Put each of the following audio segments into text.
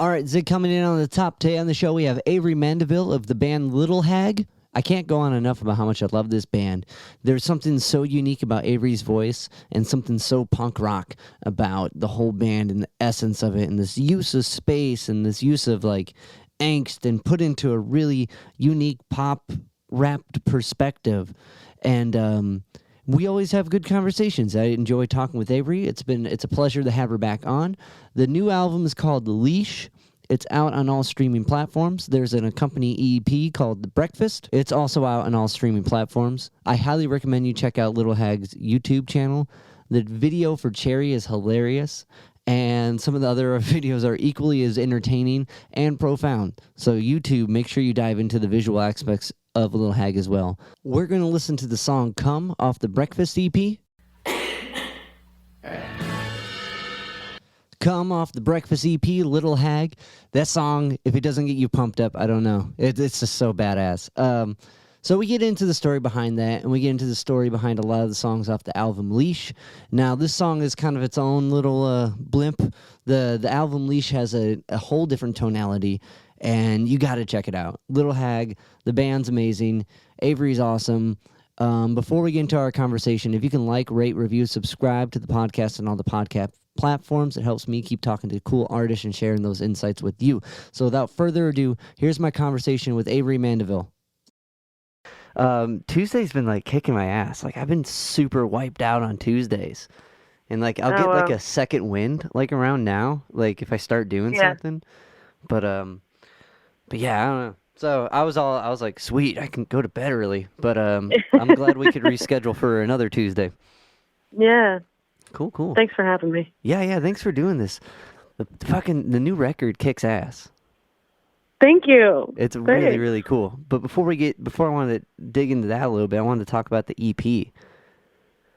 All right, Zig, coming in on the top 10 on the show, we have Avery Mandeville of the band Little Hag. I can't go on enough about how much I love this band. There's something so unique about Avery's voice and something so punk rock about the whole band and the essence of it and this use of space and this use of like angst and put into a really unique pop wrapped perspective. And we always have good conversations. I enjoy talking with Avery. It's a pleasure to have her back on. The new album is called Leash. It's out on all streaming platforms. There's an accompanying EP called The Breakfast. It's also out on all streaming platforms. I highly recommend you check out Little Hag's YouTube channel. The video for Cherry is hilarious, and some of the other videos are equally as entertaining and profound. So YouTube, make sure you dive into the visual aspects of Little Hag as well. We're going to listen to the song Come off the Breakfast EP. Come off the Breakfast EP, Little Hag. That song, if it doesn't get you pumped up, I don't know. It's just so badass. So we get into the story behind that, and we get into the story behind a lot of the songs off the album Leash. Now, this song is kind of its own little blimp. The album Leash has a whole different tonality, and you got to check it out. Little Hag, the band's amazing. Avery's awesome. Before we get into our conversation, if you can like, rate, review, subscribe to the podcast and all the podcast platforms, it helps me keep talking to cool artists and sharing those insights with you. So without further ado, here's my conversation with Avery Mandeville. Tuesday's been like kicking my ass. Like I've been super wiped out on Tuesdays. And like I'll get like a second wind like around now, like if I start doing something. But yeah, I don't know. So I was like, sweet, I can go to bed early. But I'm glad we could reschedule for another Tuesday. Yeah. Cool. Thanks for having me. Yeah, thanks for doing this. The new record kicks ass. Thank you. It's really, really cool. But before I wanted to dig into that a little bit, I wanted to talk about the EP.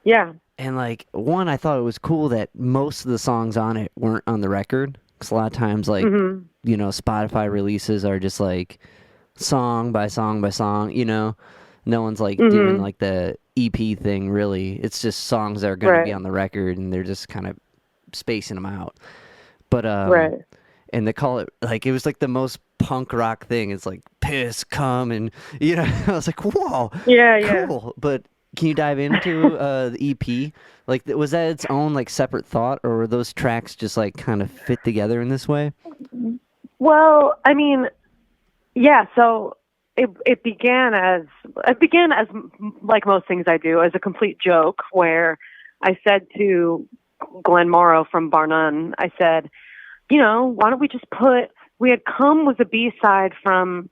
Yeah. And like, one, I thought it was cool that most of the songs on it weren't on the record. Because a lot of times, like, you know, Spotify releases are just like song by song by song, you know? No one's like doing like the EP thing, really. It's just songs that are going to be on the record, and they're just kind of spacing them out. But, and they call it, like, it was like the most punk rock thing. It's like, piss, come, and, you know, I was like, whoa. Yeah. Cool. But can you dive into the EP? Like, was that its own, like, separate thought, or were those tracks just, like, kind of fit together in this way? Well, I mean, yeah, so it began as like most things I do, as a complete joke, where I said to Glenn Morrow from Bar None, I said, you know, why don't we just we had Come was a B-side from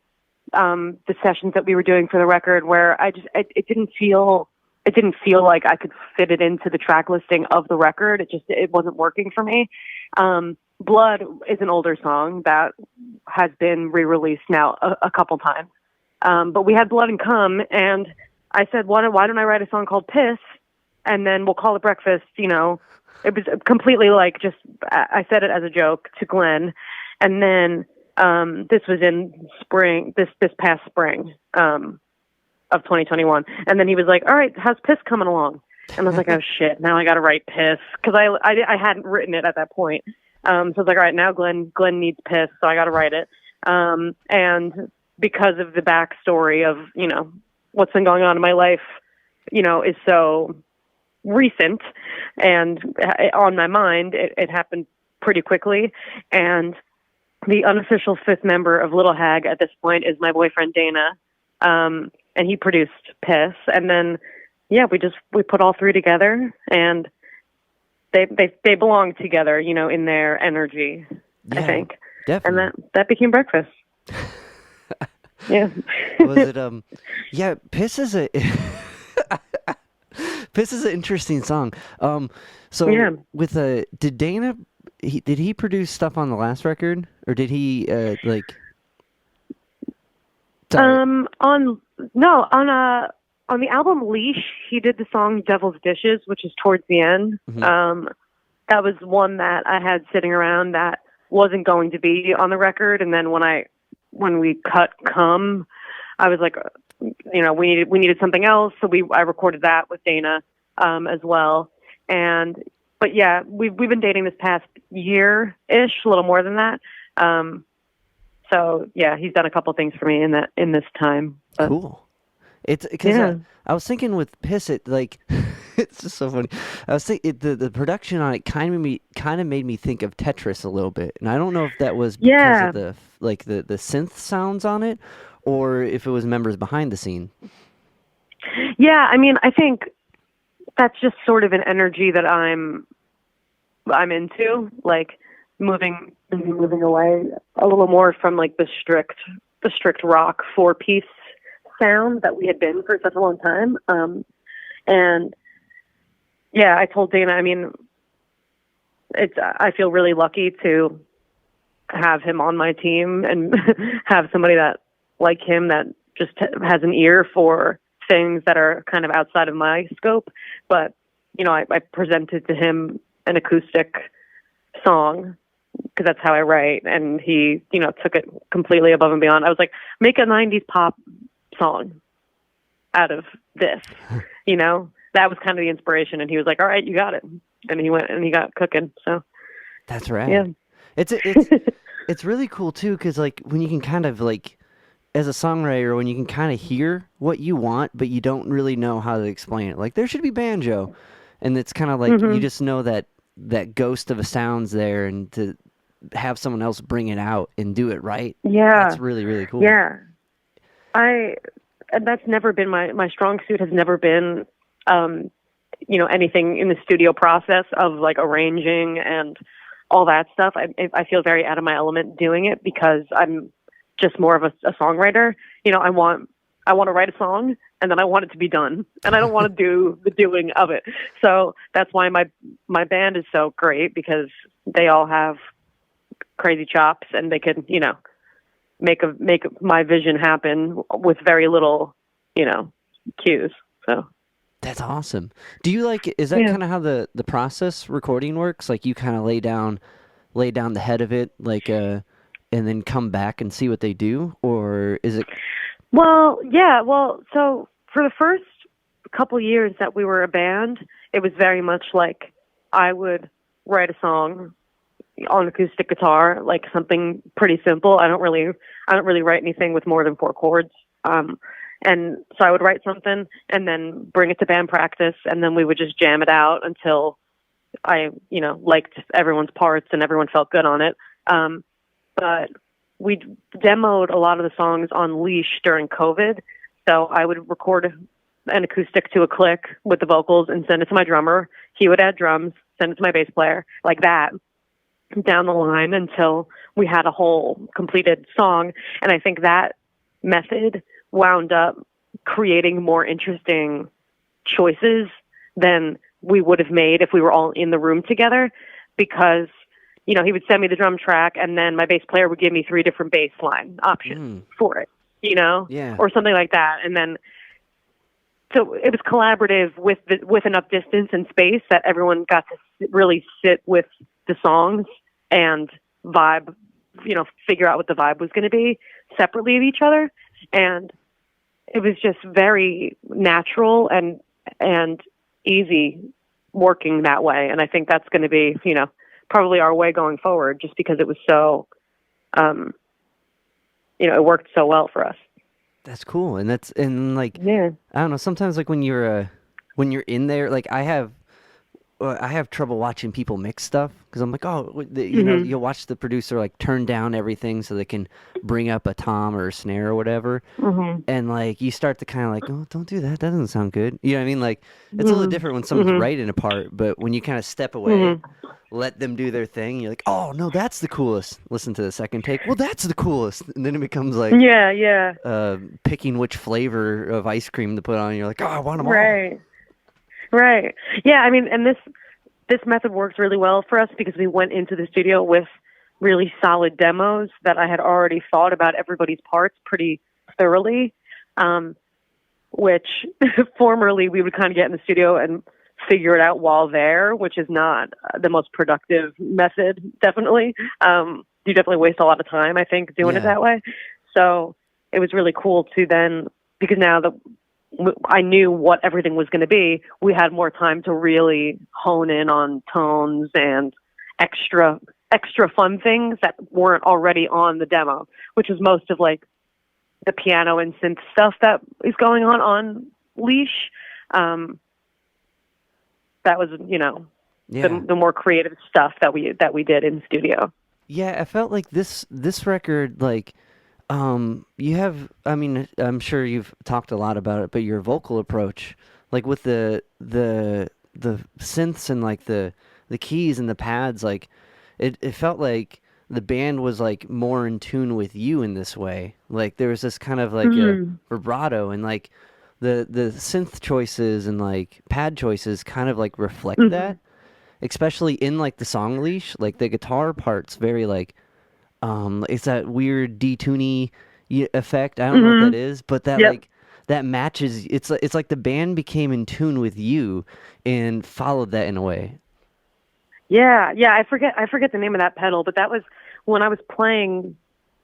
the sessions that we were doing for the record, where it didn't feel like I could fit it into the track listing of the record. It wasn't working for me. Blood is an older song that has been re-released now a couple times. But we had Blood and Come, and I said, why don't I write a song called Piss, and then we'll call it Breakfast, you know. It was completely like just, I said it as a joke to Glenn, and then this was in spring, this past spring of 2021, and then he was like, all right, how's Piss coming along? And I was like, oh shit, now I got to write Piss, because I hadn't written it at that point. So I was like, all right, now Glenn needs Piss, so I got to write it. And because of the backstory of, you know, what's been going on in my life, you know, is so recent and on my mind, it happened pretty quickly. And the unofficial fifth member of Little Hag at this point is my boyfriend Dana, and he produced Piss. And then, yeah, we put all three together, and they belong together, you know, in their energy, I think. Definitely. And that became Breakfast. Yeah. Was it yeah, Piss is Piss is an interesting song. So yeah. With did Dana did he produce stuff on the last record, or did he like sorry. On the album Leash, he did the song Devil's Dishes, which is towards the end. That was one that I had sitting around that wasn't going to be on the record, and then when we cut Come, I was like, you know, we needed something else, so I recorded that with Dana as well. But yeah, we've been dating this past year-ish, a little more than that. So yeah, he's done a couple things for me in this time. But, Cool. It's because I was thinking with Piss It, like, it's just so funny. I was thinking the production on it kind of made me think of Tetris a little bit, and I don't know if that was because of the synth sounds on it, or if it was members behind the scene. Yeah, I mean, I think that's just sort of an energy that I'm into, like moving away a little more from like the strict rock 4-piece sound that we had been for such a long time. And yeah, I told Dana, I mean, I feel really lucky to have him on my team and have somebody that like him that just has an ear for things that are kind of outside of my scope. But, you know, I presented to him an acoustic song because that's how I write. And he, you know, took it completely above and beyond. I was like, make a 90s pop song out of this, you know, that was kind of the inspiration. And he was like, all right, you got it. And he went and he got cooking. So that's right. Yeah. It's really cool too. Cause like when you can kind of like, as a songwriter, when you can kind of hear what you want, but you don't really know how to explain it. Like there should be banjo, and it's kind of like you just know that ghost of a sound's there, and to have someone else bring it out and do it right. Yeah, that's really, really cool. Yeah, that's never been my strong suit. Has never been, you know, anything in the studio process of like arranging and all that stuff. I feel very out of my element doing it because I'm just more of a songwriter. You know, I want to write a song and then I want it to be done, and I don't want to do the doing of it. So that's why my band is so great, because they all have crazy chops and they can, you know, make my vision happen with very little, you know, cues. So that's awesome. Do you like, is that kind of how the process recording works? Like you kind of lay down the head of it, like and then come back and see what they do? Or is it? Well, yeah. Well, so for the first couple years that we were a band, it was very much like I would write a song on acoustic guitar, like something pretty simple. I don't really write anything with more than 4 chords. And so I would write something and then bring it to band practice, and then we would just jam it out until I, you know, liked everyone's parts and everyone felt good on it. But we demoed a lot of the songs on Leash during COVID. So I would record an acoustic to a click with the vocals and send it to my drummer. He would add drums, send it to my bass player, like that, down the line until we had a whole completed song. And I think that method wound up creating more interesting choices than we would have made if we were all in the room together, because, you know, he would send me the drum track and then my bass player would give me 3 different bass line options for it, you know, or something like that. And then, so it was collaborative with enough distance and space that everyone got to really sit with the songs and vibe, you know, figure out what the vibe was going to be separately of each other. And it was just very natural and easy working that way. And I think that's going to be, you know, probably our way going forward, just because it was so, you know, it worked so well for us. That's cool. And like, I don't know, sometimes like when you're in there, like I have trouble watching people mix stuff, because I'm like, you know, you'll watch the producer like turn down everything so they can bring up a tom or a snare or whatever, and like you start to kind of like, oh, don't do that. That doesn't sound good. You know what I mean? Like it's a little different when someone's writing a part, but when you kind of step away, let them do their thing, you're like, oh no, that's the coolest. Listen to the second take. Well, that's the coolest, and then it becomes like picking which flavor of ice cream to put on. And you're like, oh, I want them all. Right. Yeah, I mean, and this method works really well for us because we went into the studio with really solid demos that I had already thought about everybody's parts pretty thoroughly, which formerly we would kind of get in the studio and figure it out while there, which is not the most productive method, definitely. You definitely waste a lot of time, I think, doing it that way. So it was really cool to then, because now I knew what everything was going to be, we had more time to really hone in on tones and extra extra fun things that weren't already on the demo, which was most of like the piano and synth stuff that is going on Leash. That was, the more creative stuff that we did in studio. Yeah, I felt like this record, like, you have, I mean, I'm sure you've talked a lot about it, but your vocal approach, like with the synths and like the keys and the pads, like it felt like the band was like more in tune with you in this way. Like there was this kind of like a vibrato, and like the synth choices and like pad choices kind of like reflect that, especially in like the song Leash. Like the guitar part's very like it's that weird detuny effect. I don't know what that is, but that like that matches. It's like the band became in tune with you and followed that in a way. Yeah. I forget the name of that pedal, but that was when I was playing.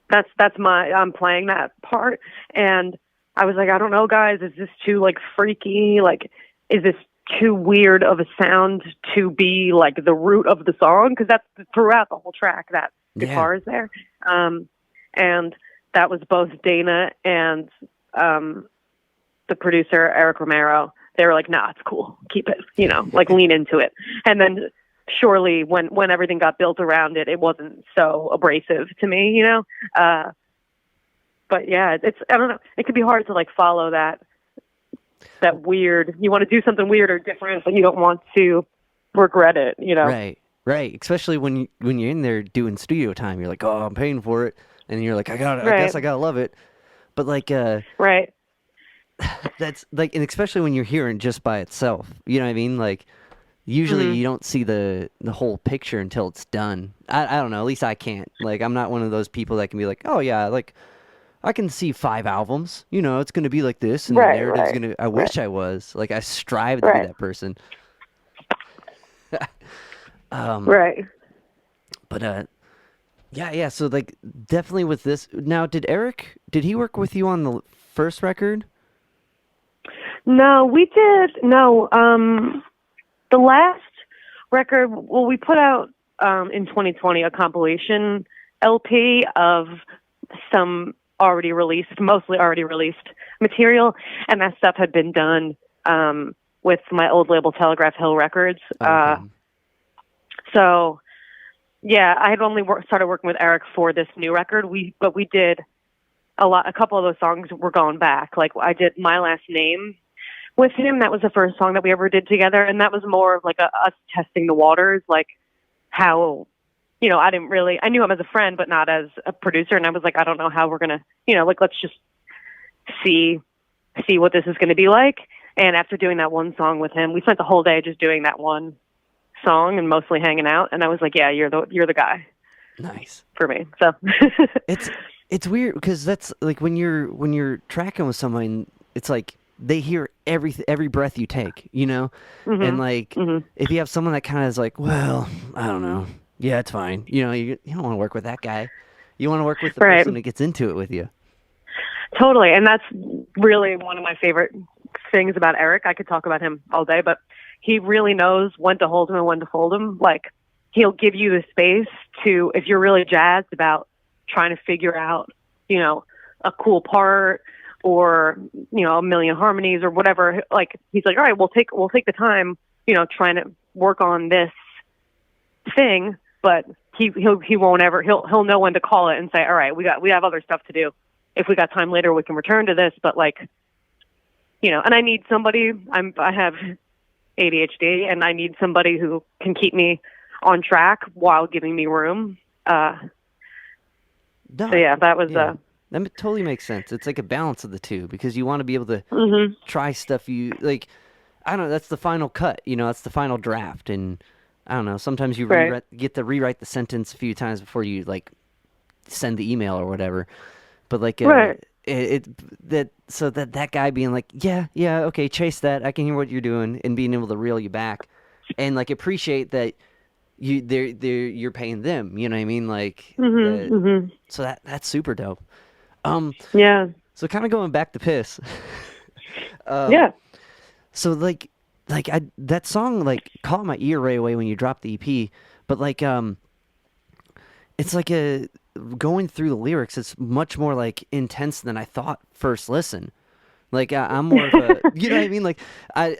I'm playing that part, and I was like, I don't know, guys, is this too like freaky? Like, is this too weird of a sound to be like the root of the song? Because that's throughout the whole track, that guitar is there. And that was both Dana and the producer, Eric Romero. They were like, nah, it's cool. Keep it, like lean into it. And then surely when everything got built around it, it wasn't so abrasive to me, But yeah, I don't know. It could be hard to like follow that weird. You want to do something weird or different, but you don't want to regret it, Right. Especially when you're in there doing studio time, you're like, oh, I'm paying for it, and you're like, I guess I gotta love it. But like, right. That's like, and especially when you're hearing just by itself, you know what I mean? Like, usually you don't see the whole picture until it's done. I don't know. At least I can't. Like, I'm not one of those people that can be like, oh yeah, like I can see 5 albums. It's going to be like this, and the narrative's going to. I wish I was. Like, I strive to be that person. Right. But yeah. So like, definitely with this. Now, did he work with you on the first record? No, we did. No, the last record. Well, we put out in 2020 a compilation LP of some mostly already released material, and that stuff had been done with my old label, Telegraph Hill Records. Okay. So, yeah, I had only started working with Eric for this new record. But we did a couple of those songs were going back. Like I did My Last Name with him. That was the first song that we ever did together, and that was more of like us testing the waters, like how. I knew him as a friend, but not as a producer. And I was like, I don't know how we're going to, let's just see what this is going to be like. And after doing that one song with him, we spent the whole day just doing that one song and mostly hanging out. And I was like, yeah, you're the guy. Nice. For me. So it's weird because that's like when you're tracking with someone, it's like they hear every breath you take, and like if you have someone that kind of is like, well, I don't know. Yeah, it's fine. You don't want to work with that guy. You want to work with the person that gets into it with you. Totally. And that's really one of my favorite things about Eric. I could talk about him all day, but he really knows when to hold him and when to fold him. Like, he'll give you the space to, if you're really jazzed about trying to figure out, a cool part or, a million harmonies or whatever. Like, he's like, all right, we'll take the time, trying to work on this thing. But he won't ever, he'll know when to call it and say, all right, we have other stuff to do. If we got time later, we can return to this. But like, and I need somebody, I have ADHD and I need somebody who can keep me on track while giving me room. So yeah, that was, that totally makes sense. It's like a balance of the two because you want to be able to try stuff you like. I don't know. That's the final cut, that's the final draft. And I don't know. Sometimes you get to rewrite the sentence a few times before you like send the email or whatever. But like, that guy being like, yeah, okay, chase that. I can hear what you're doing, and being able to reel you back, and like appreciate that you're paying them. You know what I mean? Like, so that's super dope. Yeah. So kind of going back to Piss. Yeah. So like that song like caught my ear right away when you dropped the EP, but like it's like a going through the lyrics. It's much more like intense than I thought first listen. Like I'm more of a, you know what I mean? Like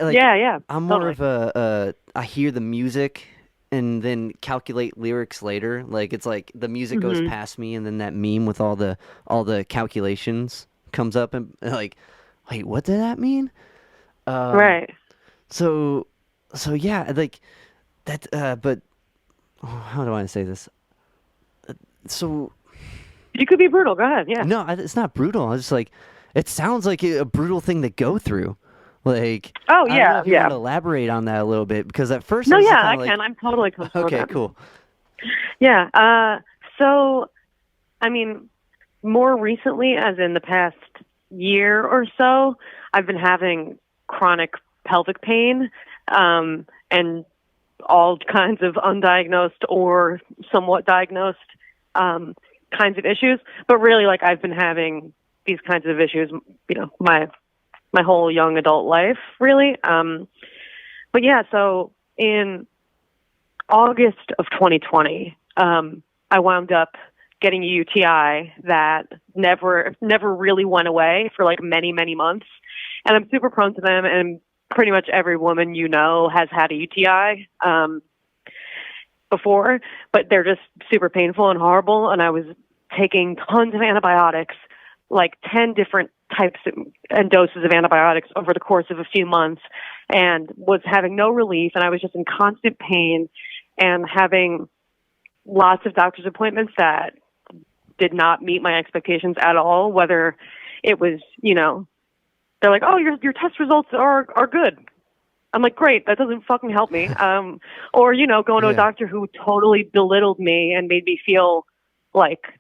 Yeah, I'm more totally. of a I hear the music and then calculate lyrics later. Like it's like the music goes Hmm. past me and then that meme with all the calculations comes up and like, wait, what did that mean? Um, Right. so yeah, like that. But oh, how do I say this? So You could be brutal. Go ahead. Yeah. no, it's not brutal. It's just like it sounds like a brutal thing to go through. Like Oh I don't know yeah, if you want yeah. to elaborate on that a little bit because at first I No, was just yeah, kind I of like, can. I'm totally comfortable with okay, that. cool. Yeah. So I mean, more recently, as in the past year or so, I've been having chronic pelvic pain, and all kinds of undiagnosed or somewhat diagnosed um, kinds of issues. But really, like I've been having these kinds of issues, my whole young adult life, really. But yeah, so in August of 2020, I wound up getting a UTI that never really went away for like many, many months. And I'm super prone to them. And pretty much every woman you know has had a UTI before, but they're just super painful and horrible. And I was taking tons of antibiotics, like 10 different types and doses of antibiotics over the course of a few months, and was having no relief. And I was just in constant pain and having lots of doctor's appointments that did not meet my expectations at all. Whether it was, they're like, "Oh, your test results are good." I'm like, "Great, that doesn't fucking help me." Or going to a Yeah. doctor who totally belittled me and made me feel like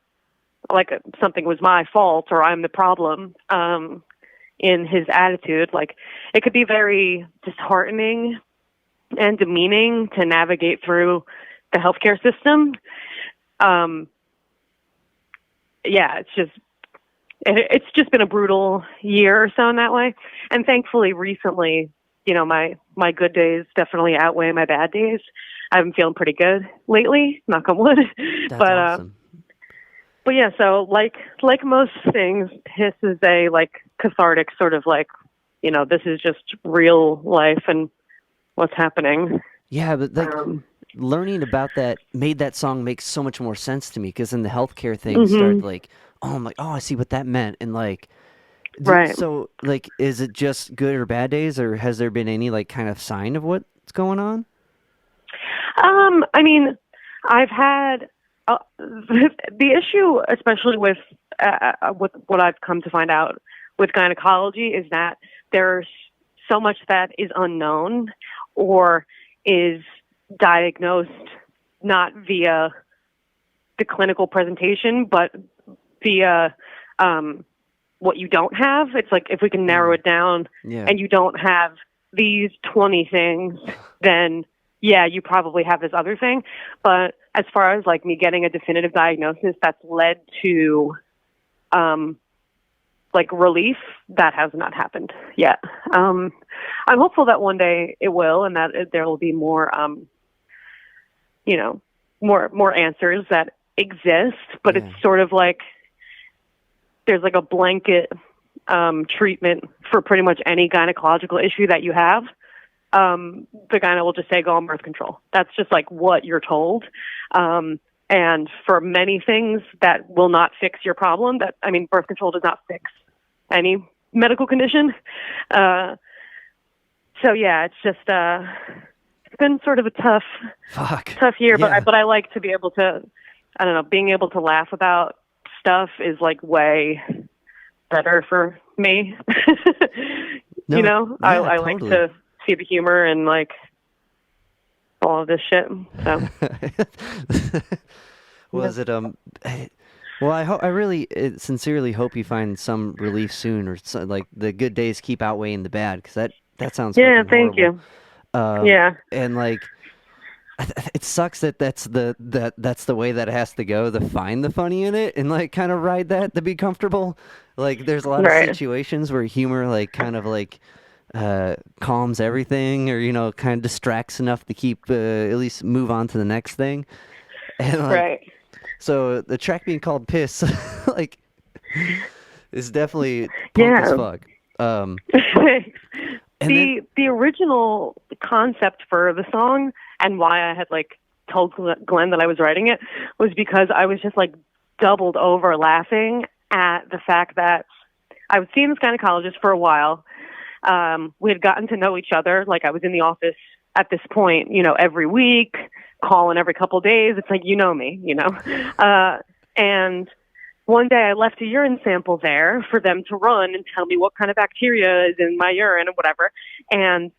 something was my fault or I'm the problem. In his attitude, like it could be very disheartening and demeaning to navigate through the healthcare system. Um, yeah, it's just been a brutal year or so in that way. And thankfully, recently, my good days definitely outweigh my bad days. I've been feeling pretty good lately, knock on wood. That's but awesome. but yeah, so like most things, piss is a like cathartic sort of like, this is just real life and what's happening. Yeah, but like Um, learning about that made that song make so much more sense to me because then the healthcare thing started hmm like, oh, I'm like, oh, I see what that meant, and like, right. so like, is it just good or bad days, or has there been any like kind of sign of what's going on? I mean, I've had the issue, especially with what I've come to find out with gynecology, is that there's so much that is unknown or is diagnosed not via the clinical presentation, but via what you don't have. It's like if we can narrow it down Yeah. and you don't have these 20 things, then yeah, you probably have this other thing. But as far as like me getting a definitive diagnosis that's led to like relief, that has not happened yet. I'm hopeful that one day it will, and that there will be more, more answers that exist. But Yeah. it's sort of like there's like a blanket treatment for pretty much any gynecological issue that you have. The gyne will just say, go on birth control. That's just like what you're told. And for many things that will not fix your problem, birth control does not fix any medical condition. So yeah, it's just, it's been sort of a tough Fuck. year, Yeah. but I like to be able to, I don't know, being able to laugh about stuff is like way better for me. No. Yeah. I like Totally. to see the humor and like all of this shit. So Was it well, I really sincerely hope you find some relief soon, or like the good days keep outweighing the bad, because that sounds yeah, fucking thank horrible. you. Yeah, And like, it sucks that that's the way that it has to go, to find the funny in it and like kind of ride that to be comfortable. Like, there's a lot of right. situations where humor like kind of like calms everything, or kind of distracts enough to keep at least move on to the next thing. And like, Right. So the track being called Piss, like, is definitely punk as Yeah. fuck. And then, The original concept for the song and why I had like told Glenn that I was writing it was because I was just like doubled over laughing at the fact that I was seeing this gynecologist for a while. We had gotten to know each other. Like I was in the office at this point, you know, every week, calling every couple of days. It's like, you know me, you know. And one day I left a urine sample there for them to run and tell me what kind of bacteria is in my urine and whatever. And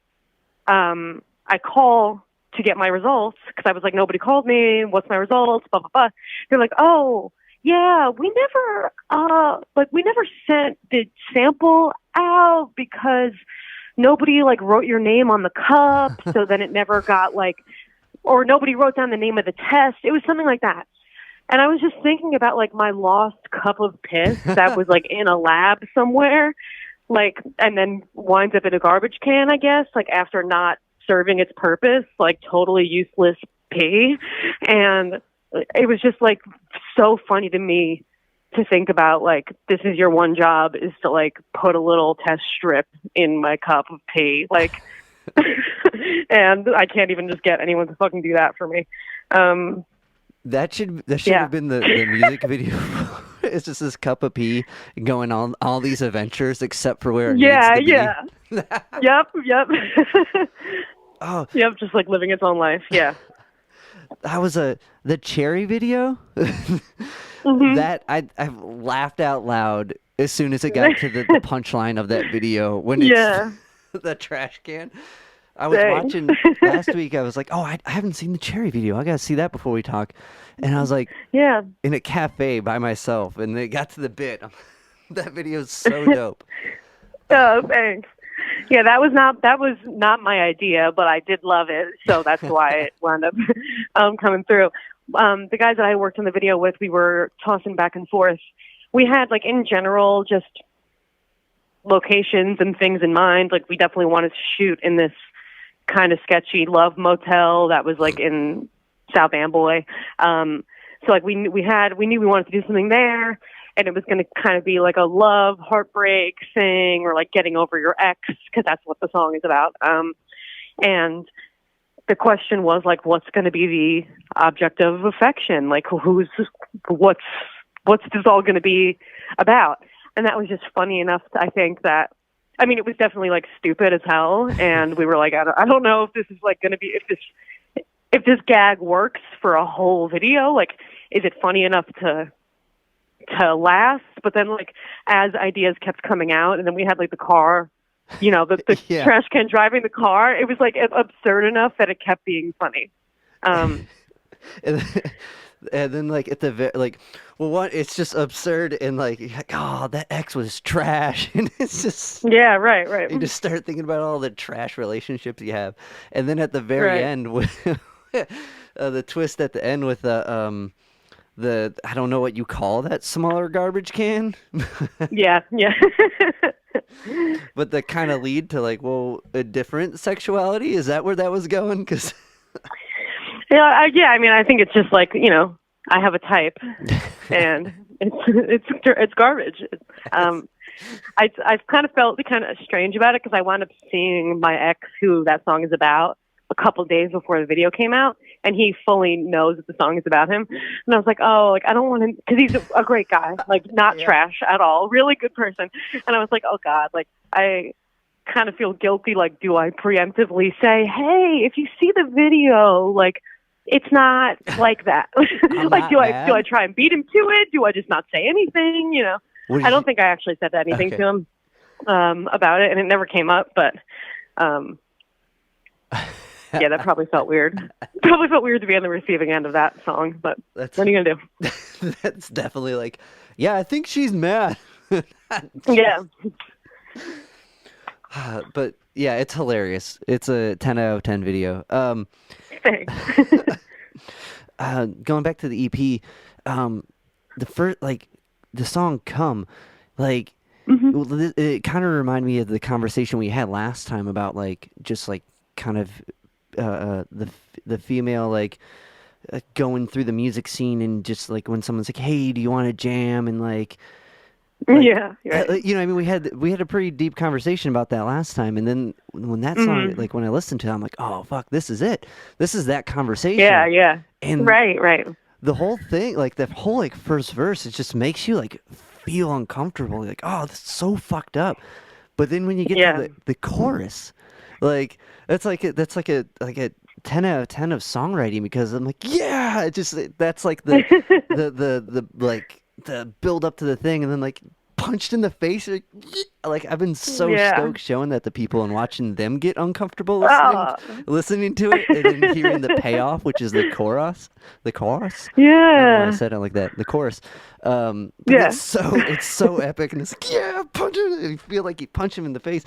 I call to get my results because I was like, nobody called me. What's my results? Blah, blah, blah. They're like, oh, yeah, we never sent the sample out because nobody like wrote your name on the cup. So then it never got like, or nobody wrote down the name of the test. It was something like that. And I was just thinking about like my lost cup of piss that was like in a lab somewhere, like, and then winds up in a garbage can, I guess, like after not serving its purpose, like totally useless pee. And it was just like so funny to me to think about like, this is your one job is to like put a little test strip in my cup of pee. Like, and I can't even just get anyone to fucking do that for me. that should have been the music video. It's just this cup of pee going on all these adventures except for where it needs to be. Yep. Oh, yep, just like living its own life. Yeah. that was the cherry video. That I laughed out loud as soon as it got to the punchline of that video when it's the trash can. I was watching last week. I was like, oh, I haven't seen the cherry video. I got to see that before we talk. And I was like, in a cafe by myself. And it got to the bit. That video is so dope. Oh, thanks. Yeah, that was not my idea, but I did love it. So that's why it wound up coming through. The guys that I worked on the video with, we were tossing back and forth. We had like in general, just locations and things in mind. Like we definitely wanted to shoot in this kind of sketchy love motel that was like in South Amboy. So like we knew we wanted to do something there, and it was going to kind of be like a love heartbreak thing, or like getting over your ex, because that's what the song is about. And the question was like, what's going to be the object of affection? Like what's this all going to be about? And that was just funny enough, I think, that, I mean, it was definitely like stupid as hell. And we were like, I don't know if this is like going to be, if this gag works for a whole video, like, is it funny enough to last? But then like, as ideas kept coming out, and then we had like the car, you know, the trash can driving the car, it was like absurd enough that it kept being funny. And then like at the like, well, what, it's just absurd, and like, oh, that ex was trash, and it's just right. You just start thinking about all the trash relationships you have, and then at the very end, with the twist at the end with the I don't know what you call that smaller garbage can. yeah. But the kind of lead to like, well, a different sexuality, is that where that was going? Because yeah. I mean, I think it's just like, you know, I have a type, and it's garbage. I've kind of felt kind of strange about it because I wound up seeing my ex, who that song is about, a couple days before the video came out, and he fully knows that the song is about him. And I was like, oh, like I don't want him, because he's a great guy, like not trash at all, really good person. And I was like, oh God, like I kind of feel guilty. Like, do I preemptively say, hey, if you see the video, like, it's not like that. Like, do I try and beat him to it? Do I just not say anything? You know, I don't think I actually said anything to him about it, and it never came up. But yeah, that probably felt weird. Probably felt weird to be on the receiving end of that song. But what are you gonna do? That's definitely like, yeah, I think she's mad. Yeah. But yeah, it's hilarious. It's a 10 out of 10 video. Thanks. Going back to the EP, the first, like, the song "Come," like, it kind of reminded me of the conversation we had last time about like just like kind of the female like going through the music scene and just like when someone's like, "Hey, do you want to jam?" and like Yeah, right. you know, I mean, we had a pretty deep conversation about that last time, and then when that song, Hmm. like when I listened to it, I'm like, oh fuck, this is it. This is that Yeah, conversation, yeah. and Right, right. the whole thing, like the whole like first verse, it just makes you like feel uncomfortable. Like, oh, this is so fucked up. But then when you get to Yeah. the chorus, like that's like a 10 out of 10 of songwriting because I'm like, yeah, it just that's like the like the build up to the thing and then like punched in the face like I've been so Yeah. stoked showing that to people and watching them get uncomfortable Oh, listening to it and then hearing the payoff, which is the chorus. I don't know why I yeah. said it like that. The chorus. But Yeah. it's so epic and it's like, yeah, punch him. You feel like you punch him in the face.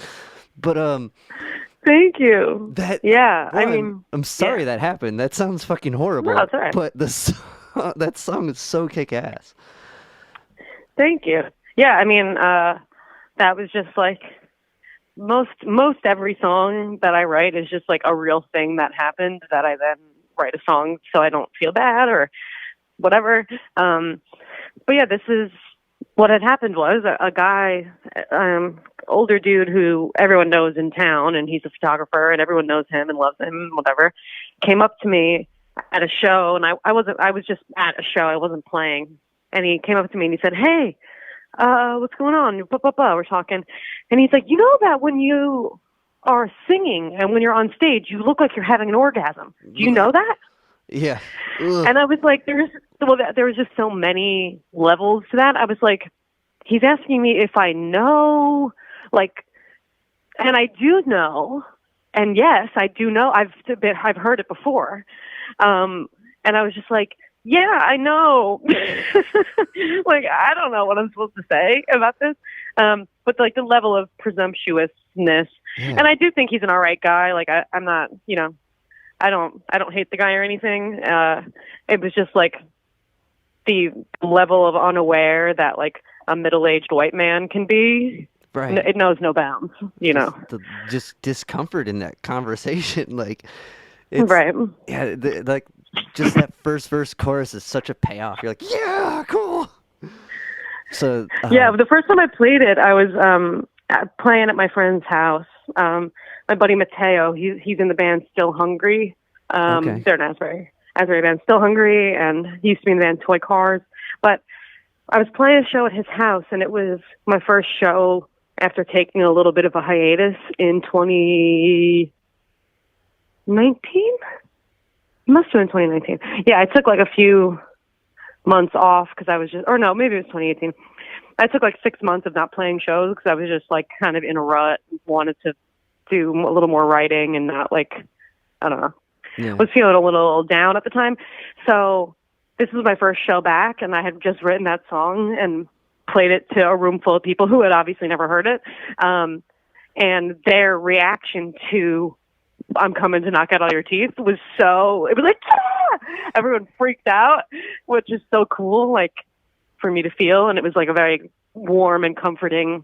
But Thank you. that Yeah. I one, mean, I'm yeah. sorry that happened. That sounds fucking No, horrible. it's all right. But that song is so kick ass. Thank you. Yeah, I mean, that was just like most every song that I write is just like a real thing that happened that I then write a song so I don't feel bad or whatever. But yeah, this is what had happened was a guy, older dude who everyone knows in town, and he's a photographer, and everyone knows him and loves him, whatever, came up to me at a show, and I was just at a show, I wasn't playing, and he came up to me and he said, "Hey, what's going on?" Blah, blah, blah. We're talking, and he's like, "You know that when you are singing and when you're on stage, you look like you're having an orgasm. Do you know that?" Yeah. Ugh. And I was like, there was just so many levels to that. I was like, he's asking me if I know, like, and I do know, and yes, I do know. I've heard it before, and I was just like, yeah, I know. Like, I don't know what I'm supposed to say about this, but like the level of presumptuousness, Yeah. and I do think he's an all right guy. Like, I'm not, I don't hate the guy or anything. It was just like the level of unaware that like a middle-aged white man can be. Right. It knows no bounds, Just discomfort in that conversation. Like, it's, Right. yeah, like, just that first verse chorus is such a payoff. You're like, yeah, cool. So, Yeah, the first time I played it, I was playing at my friend's house. My buddy Mateo, he's in the band Still Hungry. Okay. They're an Asbury band, Still Hungry, and he used to be in the band Toy Cars. But I was playing a show at his house, and it was my first show after taking a little bit of a hiatus in 2019. It must have been 2019. Yeah, I took like a few months off because I was just, or no, maybe it was 2018. I took like 6 months of not playing shows because I was just like kind of in a rut, wanted to do a little more writing and not like, I don't know, yeah. was feeling a little down at the time. So this was my first show back, and I had just written that song and played it to a room full of people who had obviously never heard it. And their reaction to "I'm coming to knock out all your teeth" it was like, yeah! Everyone freaked out, which is so cool, like, for me to feel. And it was like a very warm and comforting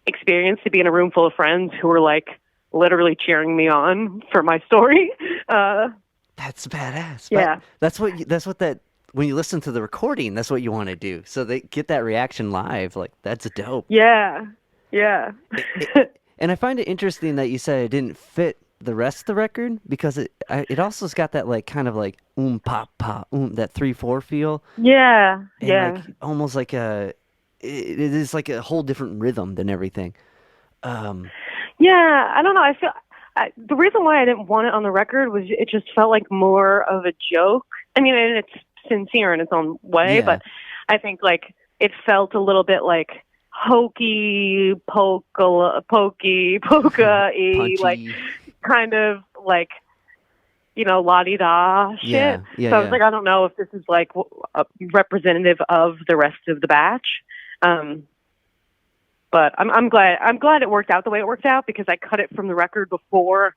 experience to be in a room full of friends who were like literally cheering me on for my story. That's badass. Yeah. That's what that, when you listen to the recording, that's what you want to do. So they get that reaction live. Like, that's dope. Yeah. Yeah. And I find it interesting that you said it didn't fit the rest of the record because it also's got that like kind of like pop pop that 3/4 feel. Yeah. And Yeah. like almost like it is like a whole different rhythm than everything. Yeah. I don't know. I feel the reason why I didn't want it on the record was it just felt like more of a joke. I mean, and it's sincere in its own way, Yeah. but I think like it felt a little bit like hokey, polka-y, Punchy. like kind of like, la-di-da shit. Yeah, yeah, So I was yeah. like, I don't know if this is like representative of the rest of the batch. But I'm glad it worked out the way it worked out because I cut it from the record before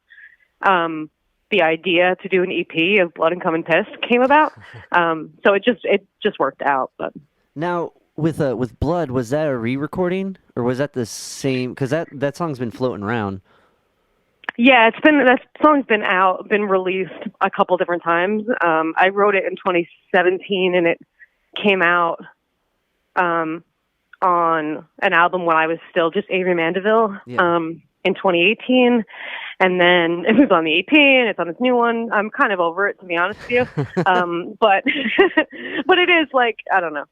the idea to do an EP of Blood and Cum and Piss came about. So it just worked out. But Now, with Blood, was that a re-recording or was that the same? Because that song's been floating around. Yeah, that song's been released a couple different times. I wrote it in 2017, and it came out on an album when I was still just Avery Mandeville. Yeah. In 2018, and then it was on the EP, and it's on this new one. I'm kind of over it, to be honest with you. But but it is like, I don't know.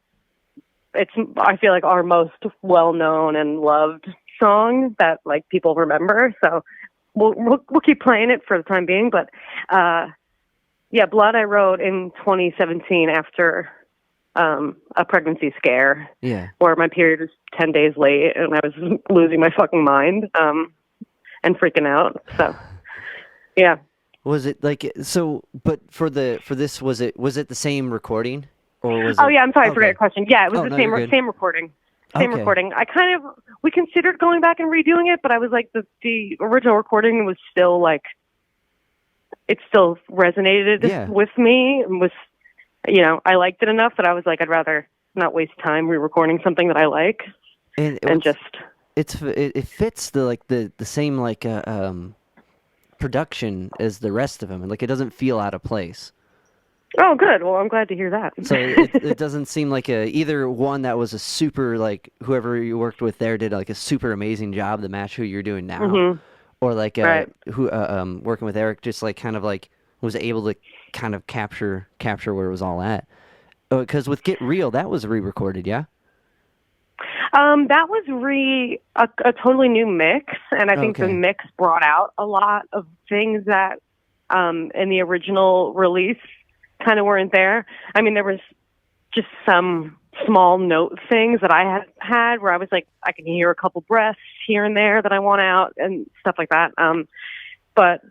I feel like our most well known and loved song that like people remember. So we'll keep playing it for the time being. But yeah, Blood I wrote in 2017 after a pregnancy scare. Yeah. Where my period was 10 days late and I was losing my fucking mind and freaking out. So yeah. Was it like so? But for this, was it the same recording, or was Oh it? yeah, I'm sorry, I Okay. forgot your question. Yeah, it was the no, same you're good. same recording. Same Okay. recording. We considered going back and redoing it, but I was like, the original recording was still like, it still resonated with me and was, I liked it enough that I was like, I'd rather not waste time re-recording something that I like, and just. It fits the same production as the rest of them, and like it doesn't feel out of place. Oh, good. Well, I'm glad to hear that. So it doesn't seem like either one that was a super, like, whoever you worked with there did like a super amazing job to match who you're doing now, Mm-hmm. or like Right. who working with Eric just like kind of like was able to kind of capture where it was all at. Because with Get Real, that was re-recorded, yeah. That was a totally new mix, and I think the Okay. mix brought out a lot of things that in the original release kind of weren't there. I mean, there was just some small note things that I had where I was like, I can hear a couple breaths here and there that I want out and stuff like that. But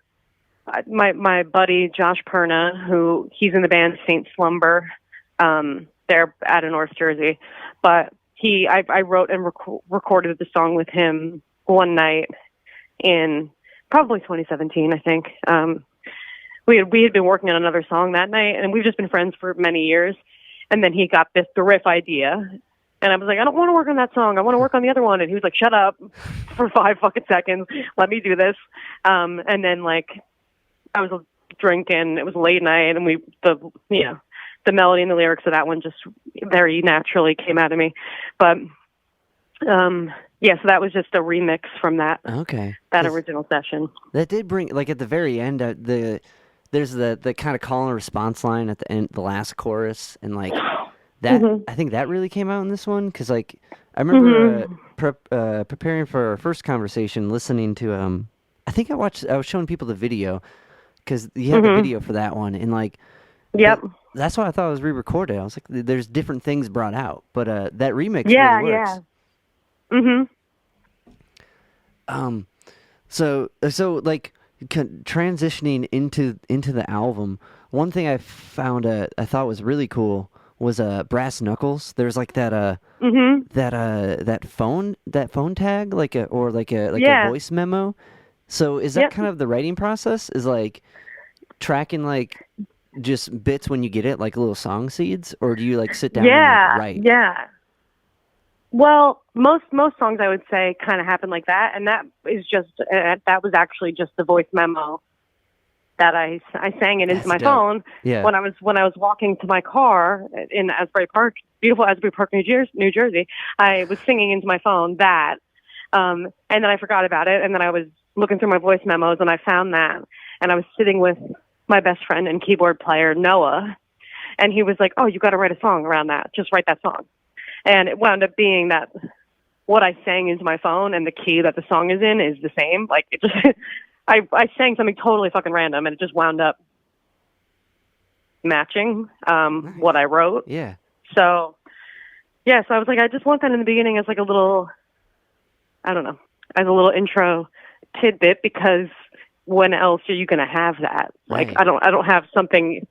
my buddy Josh Perna, he's in the band Saint Slumber, they're out of North Jersey, but I wrote and recorded the song with him one night in probably 2017, I think. We had been working on another song that night, and we've just been friends for many years. And then he got the riff idea, and I was like, I don't want to work on that song. I want to work on the other one. And he was like, shut up for 5 fucking seconds. Let me do this. And then like I was drinking. It was late night, and the melody and the lyrics of that one just very naturally came out of me. But so that was just a remix from that original session. That did bring, like, at the very end, there's the kind of call and response line at the end, the last chorus, and like that. Mm-hmm. I think that really came out in this one because like I remember preparing for our first conversation, listening to I think I was showing people the video because you have a video for that one, and like Yep. that's why I thought it was re-recorded. I was like, there's different things brought out, but that remix Yeah, really works. yeah. So like transitioning into the album, one thing I found I thought was really cool was Brass Knuckles. There's like that phone tag, like a voice memo. So is that kind of the writing process? Is like tracking like just bits when you get it, like little song seeds, or do you like sit down and like, write? Yeah. Well, most songs I would say kind of happen like that, and that was actually just the voice memo that I sang it into my phone when I was walking to my car in Asbury Park, beautiful Asbury Park, New Jersey. I was singing into my phone that, and then I forgot about it, and then I was looking through my voice memos and I found that, and I was sitting with my best friend and keyboard player Noah, and he was like, "Oh, you got to write a song around that. Just write that song." And it wound up being that what I sang into my phone and the key that the song is in is the same. Like it just, I sang something totally fucking random, and it just wound up matching what I wrote. Yeah. So I was like, I just want that in the beginning as like a little, I don't know, as a little intro tidbit, because when else are you going to have that? Like Right. I don't have something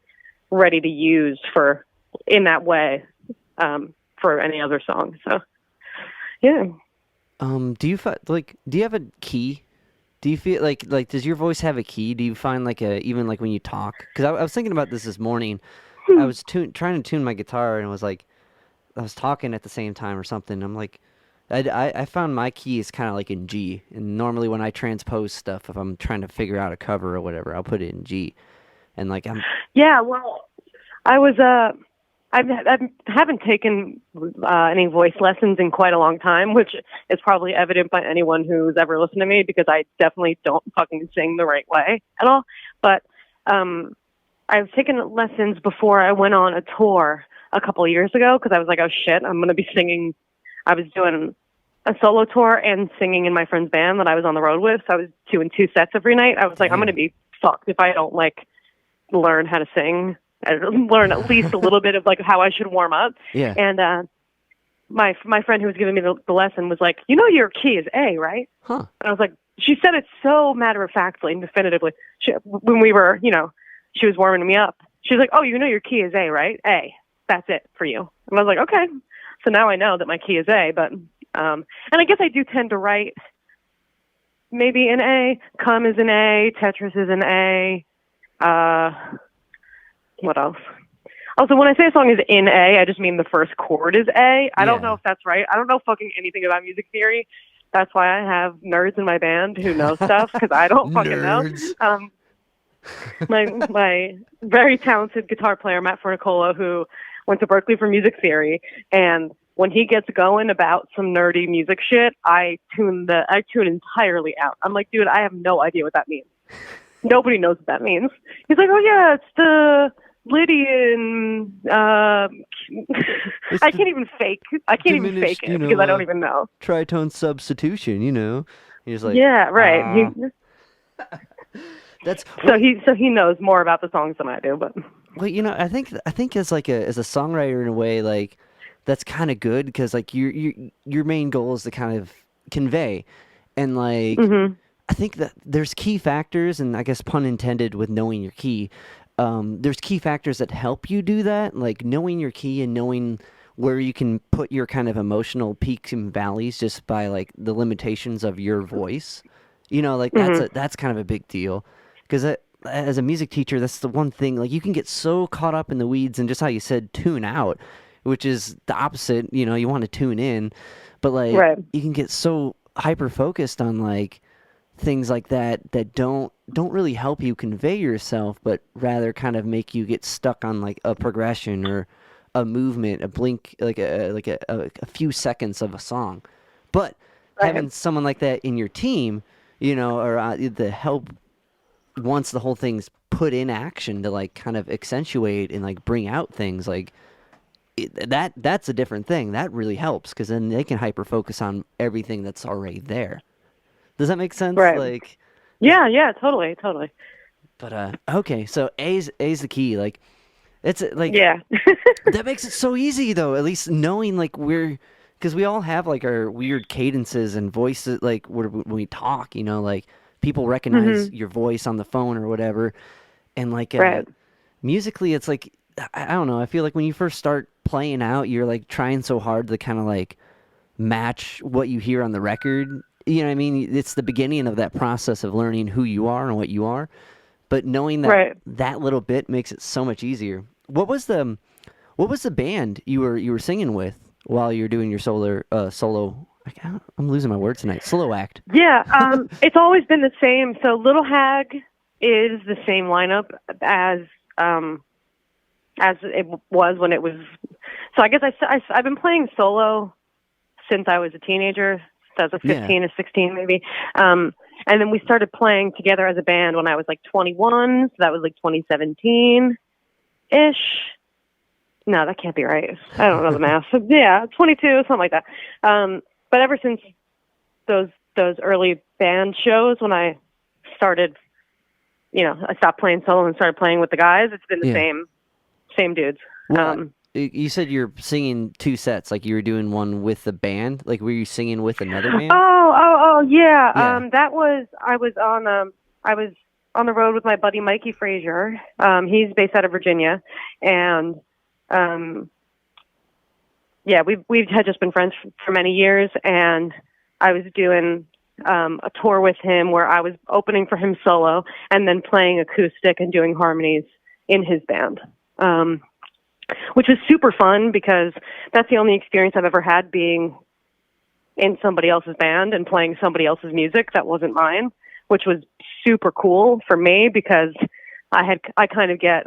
ready to use for in that way. For any other song. So, yeah. Do you have a key? Do you feel like does your voice have a key? Do you find like even like when you talk? Because I was thinking about this morning. I was trying to tune my guitar, and it was like I was talking at the same time or something. I'm like, I found my key is kind of like in G, and normally when I transpose stuff, if I'm trying to figure out a cover or whatever, I'll put it in G, and like I'm Yeah, well, I was I haven't taken any voice lessons in quite a long time, which is probably evident by anyone who's ever listened to me because I definitely don't fucking sing the right way at all. But I've taken lessons before I went on a tour a couple of years ago because I was like, oh shit, I'm going to be singing. I was doing a solo tour and singing in my friend's band that I was on the road with. So I was doing 2 sets every night. I was like, I'm going to be fucked if I don't like learn how to sing. I learn at least a little bit of like how I should warm up. Yeah. And my friend who was giving me the lesson was like, you know, your key is A, right? Huh. And I was like, she said it so matter of factly and definitively. When we were, she was warming me up. She was like, oh, you know, your key is A, right? A. That's it for you. And I was like, okay. So now I know that my key is A, but, and I guess I do tend to write maybe an A. Come is an A. Tetris is an A. What else? Also, when I say a song is in A, I just mean the first chord is A. I don't know if that's right. I don't know fucking anything about music theory. That's why I have nerds in my band who know stuff, because I don't fucking know. My very talented guitar player, Matt Fernicola, who went to Berkeley for music theory, and when he gets going about some nerdy music shit, I tune entirely out. I'm like, dude, I have no idea what that means. Nobody knows what that means. He's like, oh yeah, it's the Lydian. I can't even fake it because I don't even know. Tritone substitution, He's like, yeah, right. That's so he knows more about the songs than I do, but well, I think as a songwriter in a way, like that's kind of good because like your main goal is to kind of convey, and like I think that there's key factors, and I guess pun intended with knowing your key. There's key factors that help you do that, like knowing your key and knowing where you can put your kind of emotional peaks and valleys just by like the limitations of your voice. Like that's kind of a big deal because as a music teacher, that's the one thing. Like you can get so caught up in the weeds and just how you said tune out, which is the opposite. You want to tune in, but like you can get so hyper focused on like things like that don't really help you convey yourself, but rather kind of make you get stuck on like a progression or a movement, a blink, like a few seconds of a song. But having someone like that in your team, or the help once the whole thing's put in action to like kind of accentuate and like bring out things like that's a different thing. That really helps because then they can hyper focus on everything that's already there. Does that make sense? Right. Like, yeah, totally. But okay, so A's the key. Like, it's like that makes it so easy though. At least knowing like because we all have like our weird cadences and voices. Like when we talk, like people recognize your voice on the phone or whatever, and like musically, it's like I don't know. I feel like when you first start playing out, you're like trying so hard to kind of like match what you hear on the record. You know what I mean? It's the beginning of that process of learning who you are and what you are. But knowing that that little bit makes it so much easier. What was the band you were singing with while you were doing your solo? I'm losing my words tonight. Solo act. Yeah, it's always been the same. So Little Hag is the same lineup as it was when it was. So I guess I've been playing solo since I was a teenager. So I was 15 or 16 maybe. And then we started playing together as a band when I was like 21. So that was like 2017-ish. No, that can't be right. I don't know the math. So, yeah, 22, something like that. But ever since those early band shows when I started, I stopped playing solo and started playing with the guys, it's been the same dudes. Well, you said you're singing 2 sets, like you were doing one with the band. Like, were you singing with another band? Oh, yeah. That was I was on the road with my buddy Mikey Frazier. He's based out of Virginia, and we've had just been friends for many years. And I was doing a tour with him where I was opening for him solo and then playing acoustic and doing harmonies in his band. Which was super fun because that's the only experience I've ever had being in somebody else's band and playing somebody else's music that wasn't mine, which was super cool for me because I kind of get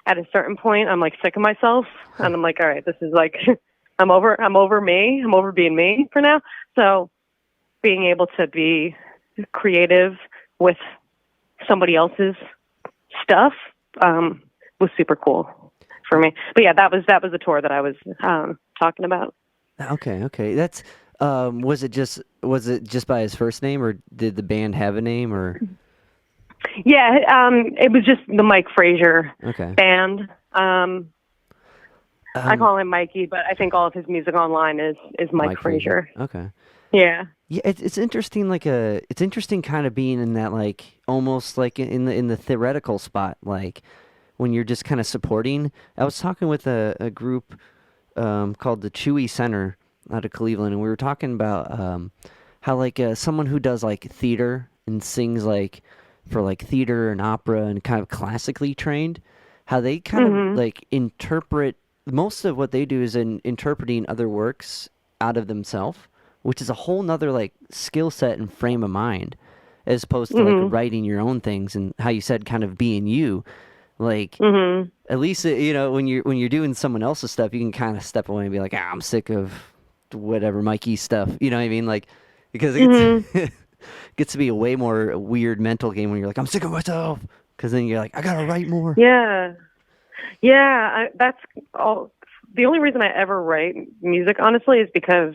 at a certain point, I'm like sick of myself and I'm like, all right, this is like, I'm over me. I'm over being me for now. So being able to be creative with somebody else's stuff, was super cool for me. But yeah, that was the tour that I was, talking about. Okay. That's was it just by his first name, or did the band have a name, or? Yeah, it was just the Mike Frazier band. I call him Mikey, but I think all of his music online is Mike Frazier. Okay. Yeah. Yeah, it's interesting. It's interesting, kind of being in that, like, almost like in the theoretical spot, like when you're just kind of supporting. I was talking with a group called the Chewy Center out of Cleveland, and we were talking about how, like, someone who does like theater and sings like for like theater and opera and kind of classically trained, how they kind of like interpret. Most of what they do is in interpreting other works out of themselves, which is a whole nother like skill set and frame of mind, as opposed to like writing your own things and, how you said, kind of being you. Like, at least, when you're doing someone else's stuff, you can kind of step away and be like, I'm sick of whatever Mikey stuff. You know what I mean? Like, because it gets to be a way more weird mental game when you're like, I'm sick of myself. Because then you're like, I gotta write more. Yeah. That's all. The only reason I ever write music, honestly, is because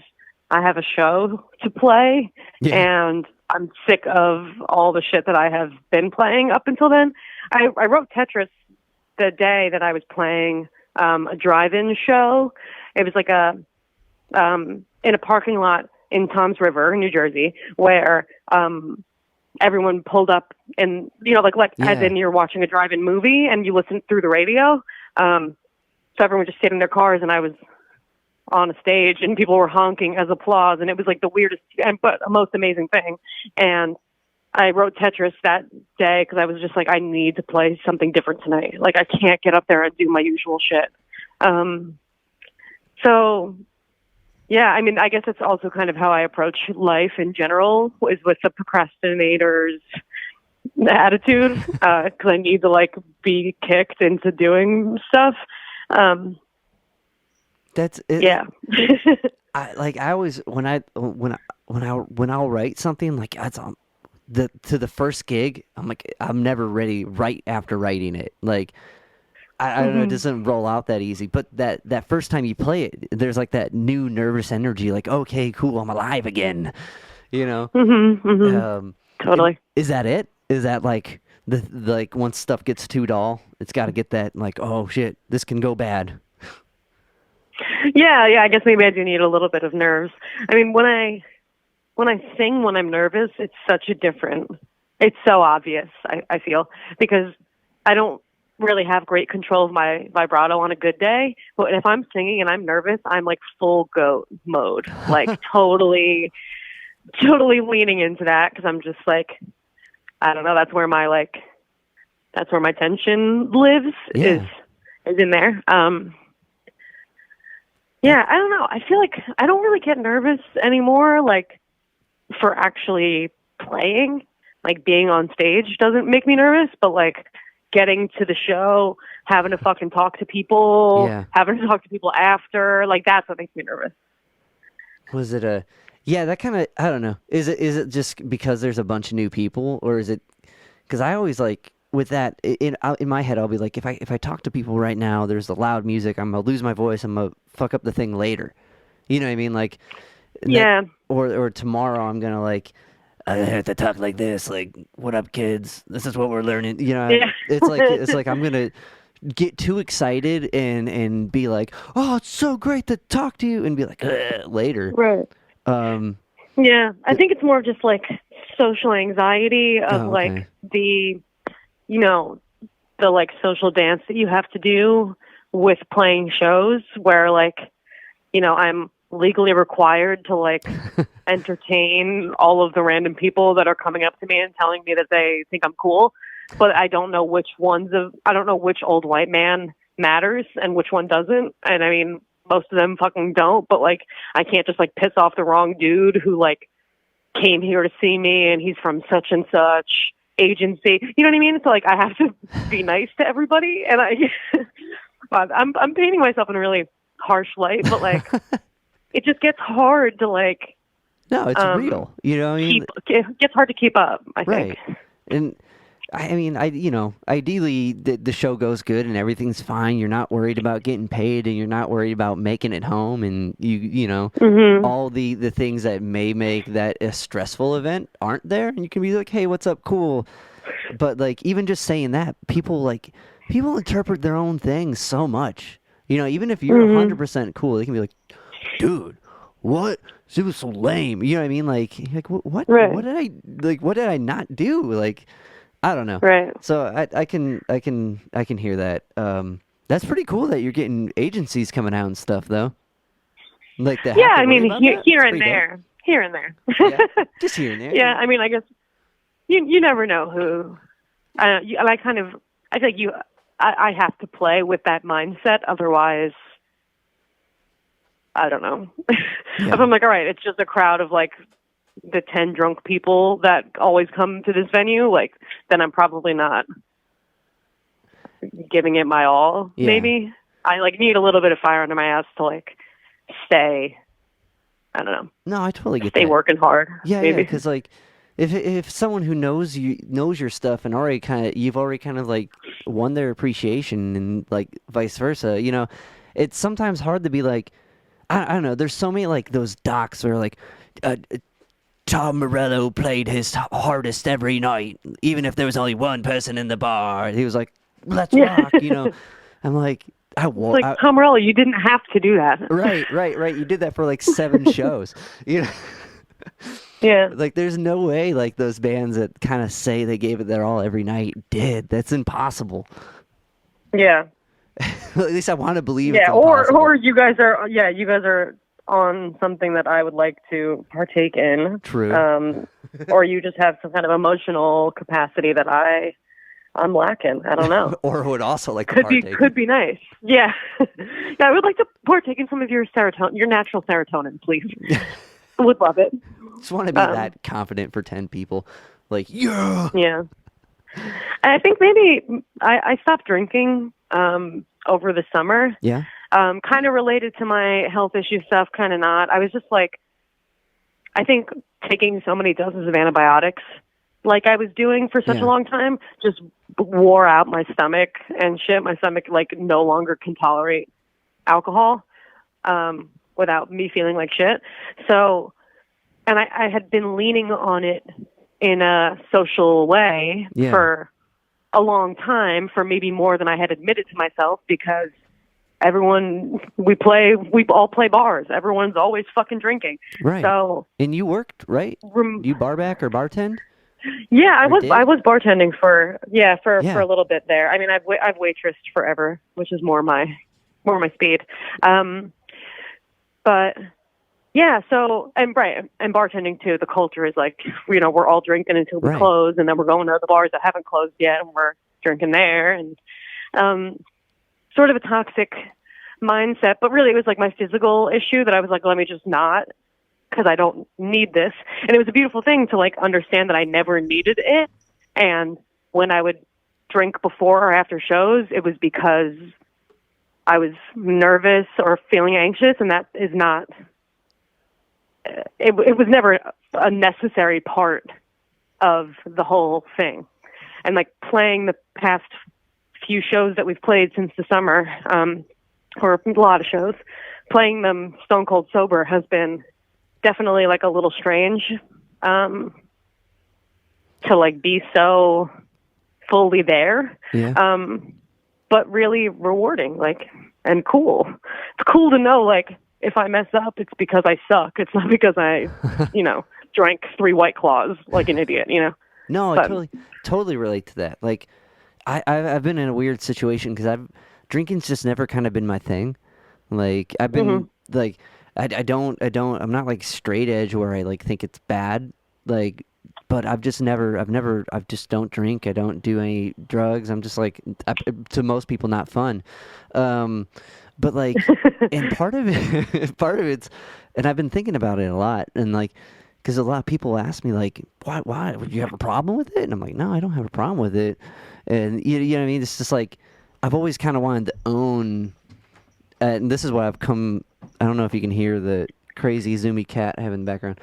I have a show to play, and I'm sick of all the shit that I have been playing up until then. I wrote Tetris the day that I was playing a drive-in show. It was like in a parking lot in Toms River, New Jersey, where everyone pulled up, and as in you're watching a drive-in movie and you listen through the radio. So everyone just stayed in their cars, and I was on a stage, and people were honking as applause, and it was like the weirdest but most amazing thing. And I wrote Tetris that day because I was just like, I need to play something different tonight. Like, I can't get up there and do my usual shit. So, yeah, I mean, I guess it's also kind of how I approach life in general, is with the procrastinator's attitude, because I need to like be kicked into doing stuff. That's it. Yeah. I always, when I'll write something, like, that's to the first gig, I'm like, I'm never ready right after writing it. Like, I don't know, it doesn't roll out that easy. But that first time you play it, there's like that new nervous energy, like, okay, cool, I'm alive again. Totally. Is that it? Is that like like once stuff gets too dull, it's got to get that, like, oh shit, this can go bad. Yeah. I guess maybe I do need a little bit of nerves. I mean, when I sing when I'm nervous, it's so obvious, I feel, because I don't really have great control of my vibrato on a good day. But if I'm singing and I'm nervous, I'm like full goat mode, like totally leaning into that, because I'm just like, I don't know, that's where my tension lives, is in there. Yeah, I don't know. I feel like I don't really get nervous anymore, like, for actually playing. Like, being on stage doesn't make me nervous, but like getting to the show, having to fucking talk to people, having to talk to people after, like, that's what makes me nervous. Was it that kind of, I don't know. Is it just because there's a bunch of new people, or is it, because I always, like, with that in my head, I'll be like, if I talk to people right now, there's the loud music, I'm gonna lose my voice, I'm gonna fuck up the thing later. You know what I mean? Like, or tomorrow I'm gonna, like, I have to talk like this, like, what up, kids? This is what we're learning. It's like I'm gonna get too excited and be like, oh, it's so great to talk to you, and be like, later. Right. I think it's more of just like social anxiety of like the like social dance that you have to do with playing shows, where like, I'm legally required to like entertain all of the random people that are coming up to me and telling me that they think I'm cool, but I don't know which old white man matters and which one doesn't. And I mean, most of them fucking don't, but like I can't just like piss off the wrong dude who like came here to see me and he's from such and such agency. You know what I mean? So like I have to be nice to everybody, and I'm painting myself in a really harsh light, but like it just gets hard to like No, it's real. You know what I mean? It gets hard to keep up, I think. Right. And I mean, ideally the show goes good and everything's fine. You're not worried about getting paid, and you're not worried about making it home, and all the things that may make that a stressful event aren't there, and you can be like, hey, what's up, cool. But like even just saying that, people interpret their own things so much. Even if you're 100% cool, they can be like, dude, what? It was so lame. You know what I mean? Like what? Right. What did I not do? Like, I don't know. Right. So I can hear that. That's pretty cool that you're getting agencies coming out and stuff, though. Like that. Yeah, I mean, here and there. Yeah, just here and there. Yeah, I mean, I guess you never know who. I feel like I have to play with that mindset, otherwise, I don't know. Yeah. If I'm like, all right, it's just a crowd of like the 10 drunk people that always come to this venue, like, then I'm probably not giving it my all. Yeah. Maybe I like need a little bit of fire under my ass to like stay. I don't know. No, I totally get stay that. working hard. Yeah, maybe. because like if someone who knows your stuff and you've already kind of like won their appreciation, and like vice versa, it's sometimes hard to be like, I don't know. There's so many like those docs where like Tom Morello played his hardest every night, even if there was only one person in the bar. He was like, let's rock, I'm like, Tom Morello, you didn't have to do that. Right. You did that for like 7 shows. Yeah. Like there's no way like those bands that kind of say they gave it their all every night did. That's impossible. Yeah. At least I want to believe. Yeah, it's impossible. or you guys are on something that I would like to partake in. True. Or you just have some kind of emotional capacity that I'm lacking. I don't know. Or would also like to partake. Could be nice. Yeah. Yeah, I would like to partake in some of your serotonin, your natural serotonin, please. Would love it. Just want to be that confident for 10 people. Like, yeah. Yeah. I think maybe I stopped drinking over the summer. Yeah. Kind of related to my health issue stuff, kind of not. I was just like, I think taking so many doses of antibiotics, like I was doing for such a long time, just wore out my stomach and shit. My stomach like no longer can tolerate alcohol without me feeling like shit. So, and I had been leaning on it in a social way for a long time, for maybe more than I had admitted to myself, because we all play bars. Everyone's always fucking drinking. Right. So, and you worked, right? You bar back or bartend? Yeah, I was bartending for a little bit there. I mean, I've waitressed forever, which is more my speed. But yeah, so and bartending too. The culture is like, we're all drinking until we close, and then we're going to the bars that haven't closed yet, and we're drinking there, and sort of a toxic mindset. But really, it was like my physical issue that I was like, let me just not, because I don't need this. And it was a beautiful thing to like understand that I never needed it. And when I would drink before or after shows, it was because I was nervous or feeling anxious, and that is not. It was never a necessary part of the whole thing. And like playing the past few shows that we've played since the summer, or a lot of shows, playing them stone cold sober has been definitely like a little strange, to like be so fully there. Yeah. But really rewarding, like, and cool. It's cool to know, like, if I mess up, it's because I suck. It's not because I, drank 3 White Claws like an idiot, No, I totally relate to that. Like, I've been in a weird situation because drinking's just never kind of been my thing. Like, I've been I'm not like straight edge where I like think it's bad. Like, but I've just I just don't drink. I don't do any drugs. I'm just like, to most people, not fun. But like, and part of it, part of it's, and I've been thinking about it a lot, and like, because a lot of people ask me like, why, would you have a problem with it? And I'm like, no, I don't have a problem with it. And you know what I mean? It's just like, I've always kind of wanted to own, and this is what I've come, I don't know if you can hear the crazy zoomy cat I have in the background.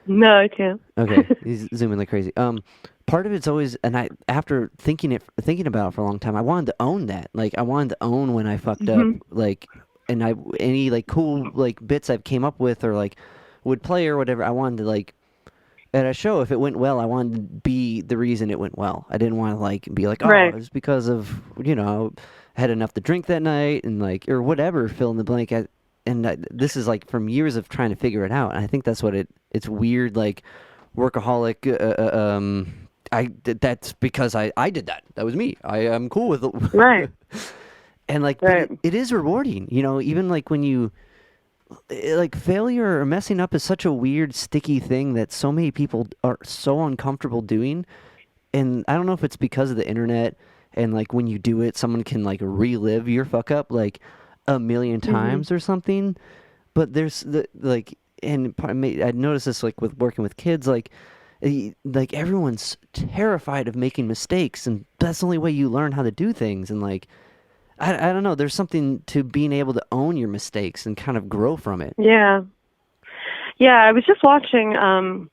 No, I can't. Okay, he's zooming like crazy. Part of it's always, and after thinking about it for a long time, I wanted to own that. Like, I wanted to own when I fucked up, like, and any like cool like bits I've came up with or like would play or whatever. I wanted to like at a show, if it went well, I wanted to be the reason it went well. I didn't want to like be like, oh, Right. it's because of I had enough to drink that night and like or whatever, fill in the blank. This is like from years of trying to figure it out, and I think that's what it's weird, like workaholic. That's because I did that. That was me. I am cool with it. Right. And like, Right. but it is rewarding, even like when you like failure or messing up is such a weird, sticky thing that so many people are so uncomfortable doing. And I don't know if it's because of the internet and like when you do it, someone can like relive your fuck up like a million times or something. But there's the like, and I noticed this like with working with kids, like everyone's terrified of making mistakes, and that's the only way you learn how to do things. And like, I don't know, there's something to being able to own your mistakes and kind of grow from it. Yeah. Yeah, I was just watching an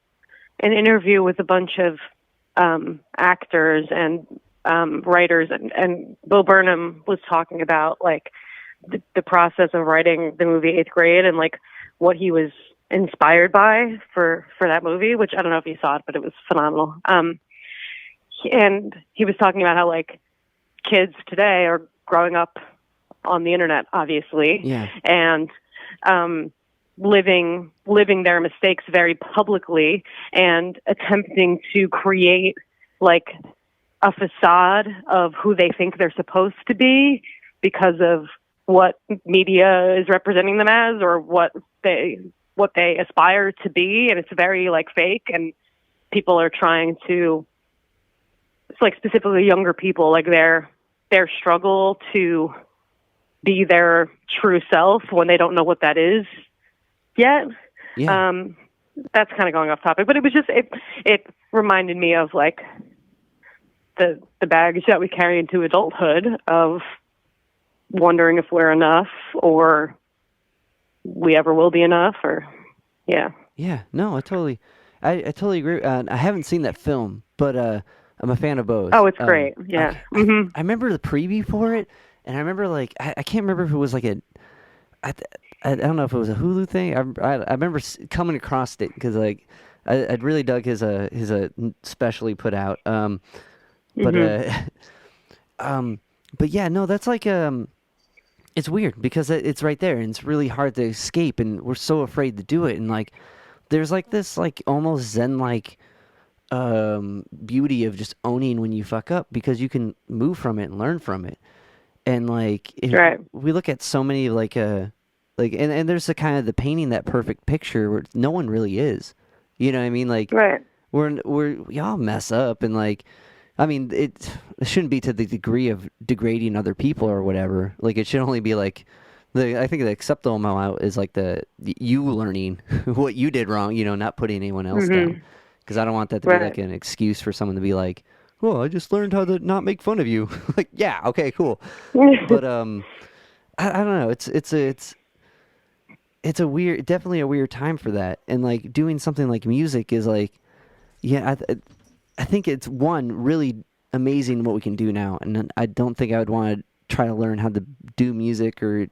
interview with a bunch of actors and writers, and Bo Burnham was talking about like the process of writing the movie Eighth Grade and like what he was inspired by for that movie, which I don't know if you saw it, but it was phenomenal. And he was talking about how like kids today are growing up on the internet, obviously, and living their mistakes very publicly and attempting to create like a facade of who they think they're supposed to be because of what media is representing them as or what they aspire to be. And it's very like fake, and people are trying to, it's like specifically younger people, like their struggle to be their true self when they don't know what that is yet. Yeah. That's kind of going off topic, but it was just, it reminded me of like the baggage that we carry into adulthood of wondering if we're enough or we ever will be enough, or Yeah, no, I totally agree. I haven't seen that film, but I'm a fan of both. Oh, it's great. Yeah. I remember the preview for it, and I remember like I can't remember if it was like I don't know if it was a Hulu thing. I remember coming across it because like I'd really dug his special he put out. But yeah, no, that's like it's weird because it's right there and it's really hard to escape, and we're so afraid to do it. And like there's like this like almost zen like beauty of just owning when you fuck up, because you can move from it and learn from it. And like we look at so many like and there's the kind of the painting that perfect picture where no one really is, you know what I mean? Like we all mess up, and like I mean it shouldn't be to the degree of degrading other people or whatever. Like it should only be like I think the acceptable amount is like you learning what you did wrong, not putting anyone else down. Because I don't want that to be like an excuse for someone to be like, "Well, I just learned how to not make fun of you." Like, yeah, okay, cool. But I don't know. It's a weird, definitely a weird time for that. And like doing something like music is like, yeah, I think it's really amazing what we can do now. And I don't think I would want to try to learn how to do music or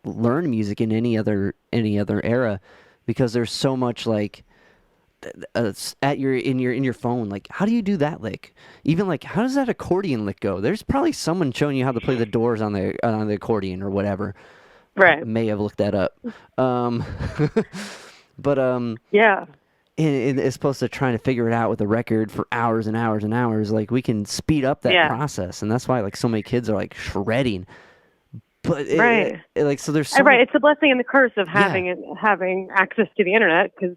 learn music in any other era, because there's so much like. In your phone, like how do you do that lick? Even like how does that accordion lick go? There's probably someone showing you how to play the doors on the accordion or whatever. Right. May have looked that up. But yeah, it's supposed to trying to figure it out with a record for hours and hours and hours. Like we can speed up that process, and that's why like so many kids are like shredding. But like so there's so it's the blessing and the curse of having access to the internet, because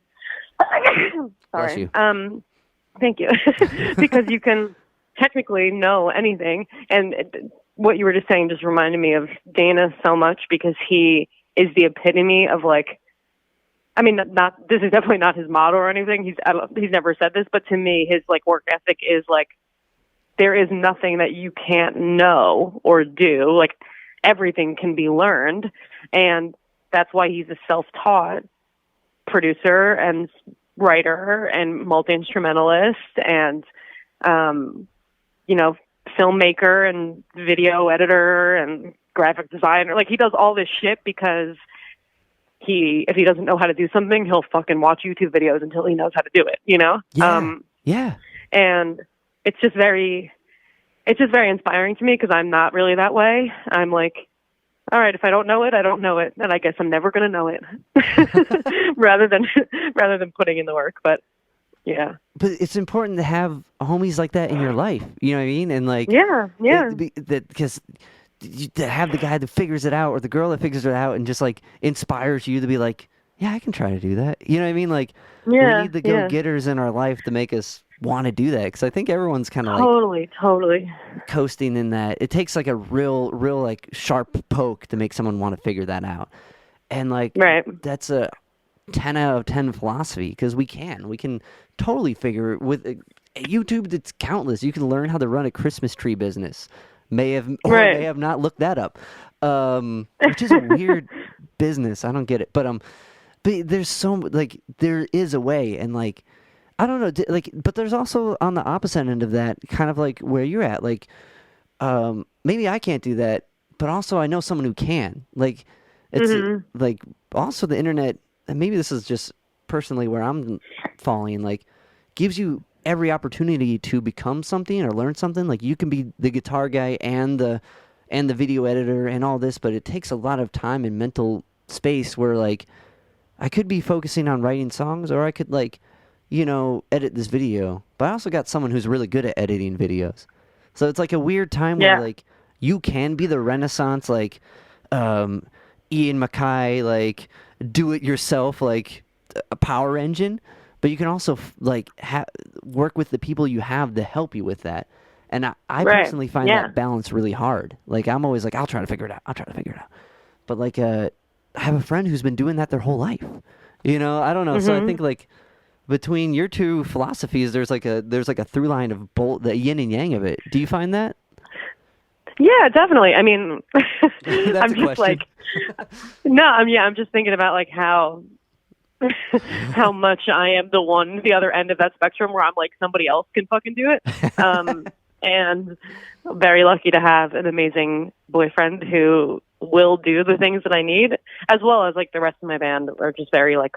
Bless Sorry. you. Thank you. Because you can technically know anything. And what you were just saying just reminded me of Dana so much, because he is the epitome of like, I mean, not this is definitely not his motto or anything. He's never said this, but to me, his like work ethic is like, there is nothing that you can't know or do. Like, everything can be learned. And that's why he's a self-taught producer and writer and multi-instrumentalist and, filmmaker and video editor and graphic designer. Like, he does all this shit because if he doesn't know how to do something, he'll fucking watch YouTube videos until he knows how to do it, Yeah. Yeah. And it's just very inspiring to me, because I'm not really that way. I'm like, all right, if I don't know it, I don't know it, and I guess I'm never going to know it. rather than putting in the work. But yeah. But it's important to have homies like that in your life. You know what I mean? And like, Yeah. because to have the guy that figures it out, or the girl that figures it out, and just like inspires you to be like, yeah, I can try to do that. You know what I mean? Like, we need the go-getters in our life to make us want to do that, because I think everyone's kind of like totally coasting in that. It takes like a real like sharp poke to make someone want to figure that out, and like that's a 10 out of 10 philosophy, because we can totally figure with YouTube. It's countless. You can learn how to run a Christmas tree business. May have not looked that up, which is a weird business. I don't get it, but there's there is a way, and like, I don't know, like, but there's also on the opposite end of that, kind of like where you're at, like, maybe I can't do that, but also I know someone who can. Like, it's like also the internet, and maybe this is just personally where I'm falling, like, gives you every opportunity to become something or learn something. Like, you can be the guitar guy and the video editor and all this, but it takes a lot of time and mental space where, like, I could be focusing on writing songs, or I could, like, edit this video, but I also got someone who's really good at editing videos. So it's like a weird time where, like, you can be the Renaissance, like, Ian Mackay, like, do it yourself, like, a power engine, but you can also like work with the people you have to help you with that. And I personally find that balance really hard. Like, I'm always like, I'll try to figure it out. But like, I have a friend who's been doing that their whole life. I don't know. So I think, like, between your two philosophies, there's like a through line of both the yin and yang of it. Do you find that? Yeah, definitely. I mean, That's I'm a just question. like, no, I'm just thinking about like how much I am the other end of that spectrum, where I'm like, somebody else can fucking do it. And I'm very lucky to have an amazing boyfriend who will do the things that I need, as well as like the rest of my band are just very like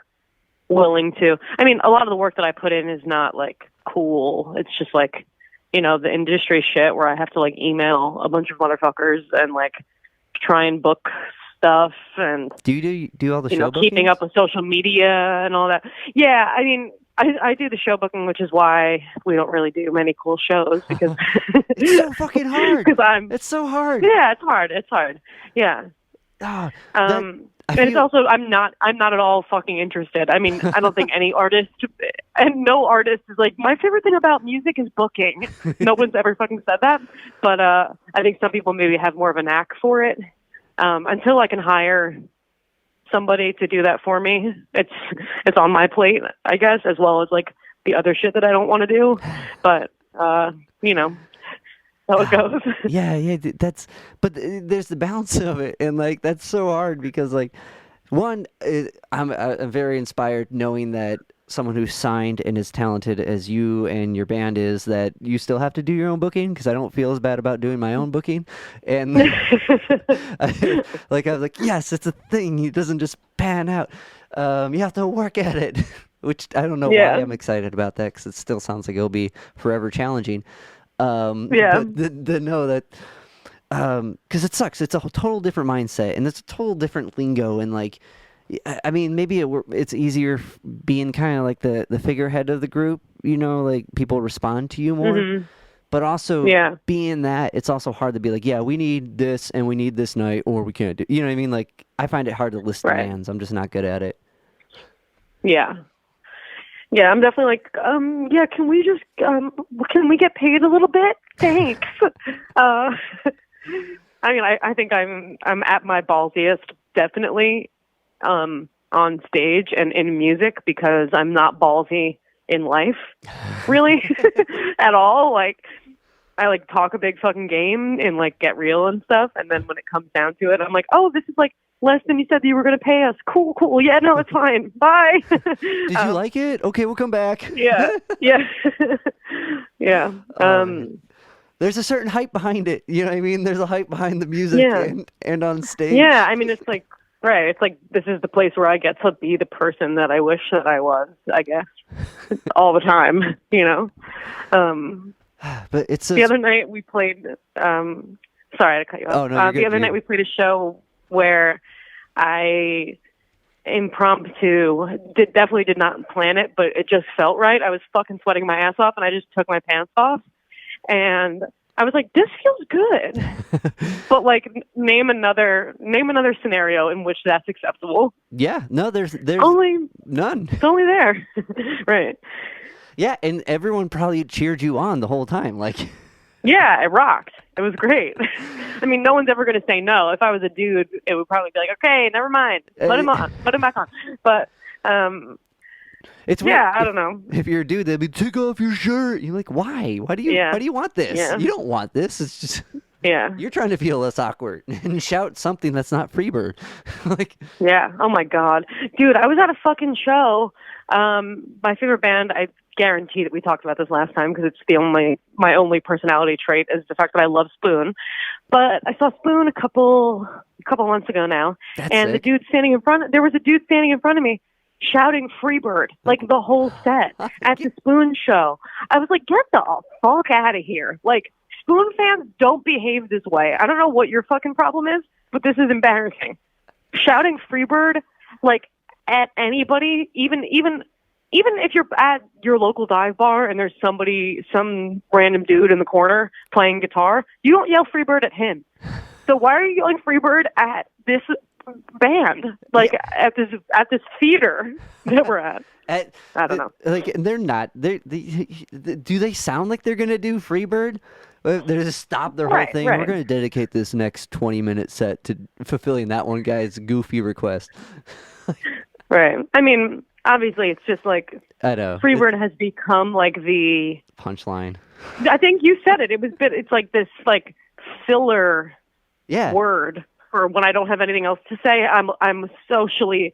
willing to. I mean, a lot of the work that I put in is not like cool. It's just like, the industry shit where I have to like email a bunch of motherfuckers and like try and book stuff, and do you do all the show bookings? Keeping up with social media and all that. Yeah, I mean, I do the show booking, which is why we don't really do many cool shows, because it's so fucking hard. It's so hard. Yeah, it's hard. Yeah. And it's also I'm not at all fucking interested. I mean, I don't think any artist, and no artist is like, my favorite thing about music is booking. No one's ever fucking said that, but I think some people maybe have more of a knack for it. Until I can hire somebody to do that for me, it's on my plate, I guess, as well as like the other shit that I don't want to do. But how it goes. Yeah, but there's the balance of it, and like that's so hard, because like, one, I'm very inspired knowing that someone who's signed and as talented as you and your band is, that you still have to do your own booking, because I don't feel as bad about doing my own booking. And I was like, yes, it's a thing. It doesn't just pan out. You have to work at it, which I don't know why I'm excited about that, because it still sounds like it'll be forever challenging. But the know that, because it sucks. It's a total different mindset, and it's a total different lingo, and like, I mean, maybe it's easier being kind of like the figurehead of the group, like people respond to you more. Mm-hmm. But also, being that, it's also hard to be like, yeah, we need this and we need this night, or we can't do. You know what I mean? Like, I find it hard to list demands. I'm just not good at it. Yeah. Yeah, I'm definitely like, yeah, can we get paid a little bit? Thanks. I mean, I think I'm at my ballsiest, definitely, on stage and in music, because I'm not ballsy in life, really, at all. Like, I like talk a big fucking game and like get real and stuff, and then when it comes down to it, I'm like, oh, this is like less than you said that you were going to pay us. Cool. Yeah, no, it's fine. Bye. Did you like it? Okay, we'll come back. Yeah. Yeah. There's a certain hype behind it. You know what I mean? There's a hype behind the music and on stage. Yeah, I mean, it's like, right, it's like this is the place where I get to be the person that I wish that I was, I guess, all the time, you know? But it's the other night we played, sorry to cut you off. Oh, no, the other night we played a show where I impromptu definitely did not plan it, but it just felt right. I was fucking sweating my ass off, and I just took my pants off. And I was like, this feels good. But like, name another scenario in which that's acceptable. Yeah, no, there's only none. It's only there. Right. Yeah, and everyone probably cheered you on the whole time. Like, yeah, it rocked. It was great. I mean, no one's ever going to say no. If I was a dude, it would probably be like, okay, never mind. Let him on. Put him back on. But it's weird. Yeah, I don't know. If you're a dude, they'd be, take off your shirt. You're like, why? Why do you want this? Yeah. You don't want this. It's just you're trying to feel less awkward and shout something that's not Freebird. Like, yeah. Oh my God, dude, I was at a fucking show. My favorite band, I guarantee that we talked about this last time, because it's my only personality trait is the fact that I love Spoon. But I saw Spoon a couple months ago now, and sick. there was a dude standing in front of me shouting Freebird like the whole set at the Spoon show. I was like, get the fuck out of here. Like, Spoon fans don't behave this way. I don't know what your fucking problem is, but this is embarrassing. Shouting Freebird like at anybody, even if you're at your local dive bar and there's some random dude in the corner playing guitar, you don't yell Freebird at him. So why are you yelling Freebird at this band, like at this theater that we're at? I don't know. Like, they're not. Do they sound like they're gonna do Freebird? They just stop their whole thing. Right. We're gonna dedicate this next 20-minute set to fulfilling that one guy's goofy request. Right. I mean, obviously, it's just like, I know, Freebird has become like the punchline. I think you said it. It's like this like filler word for when I don't have anything else to say. I'm socially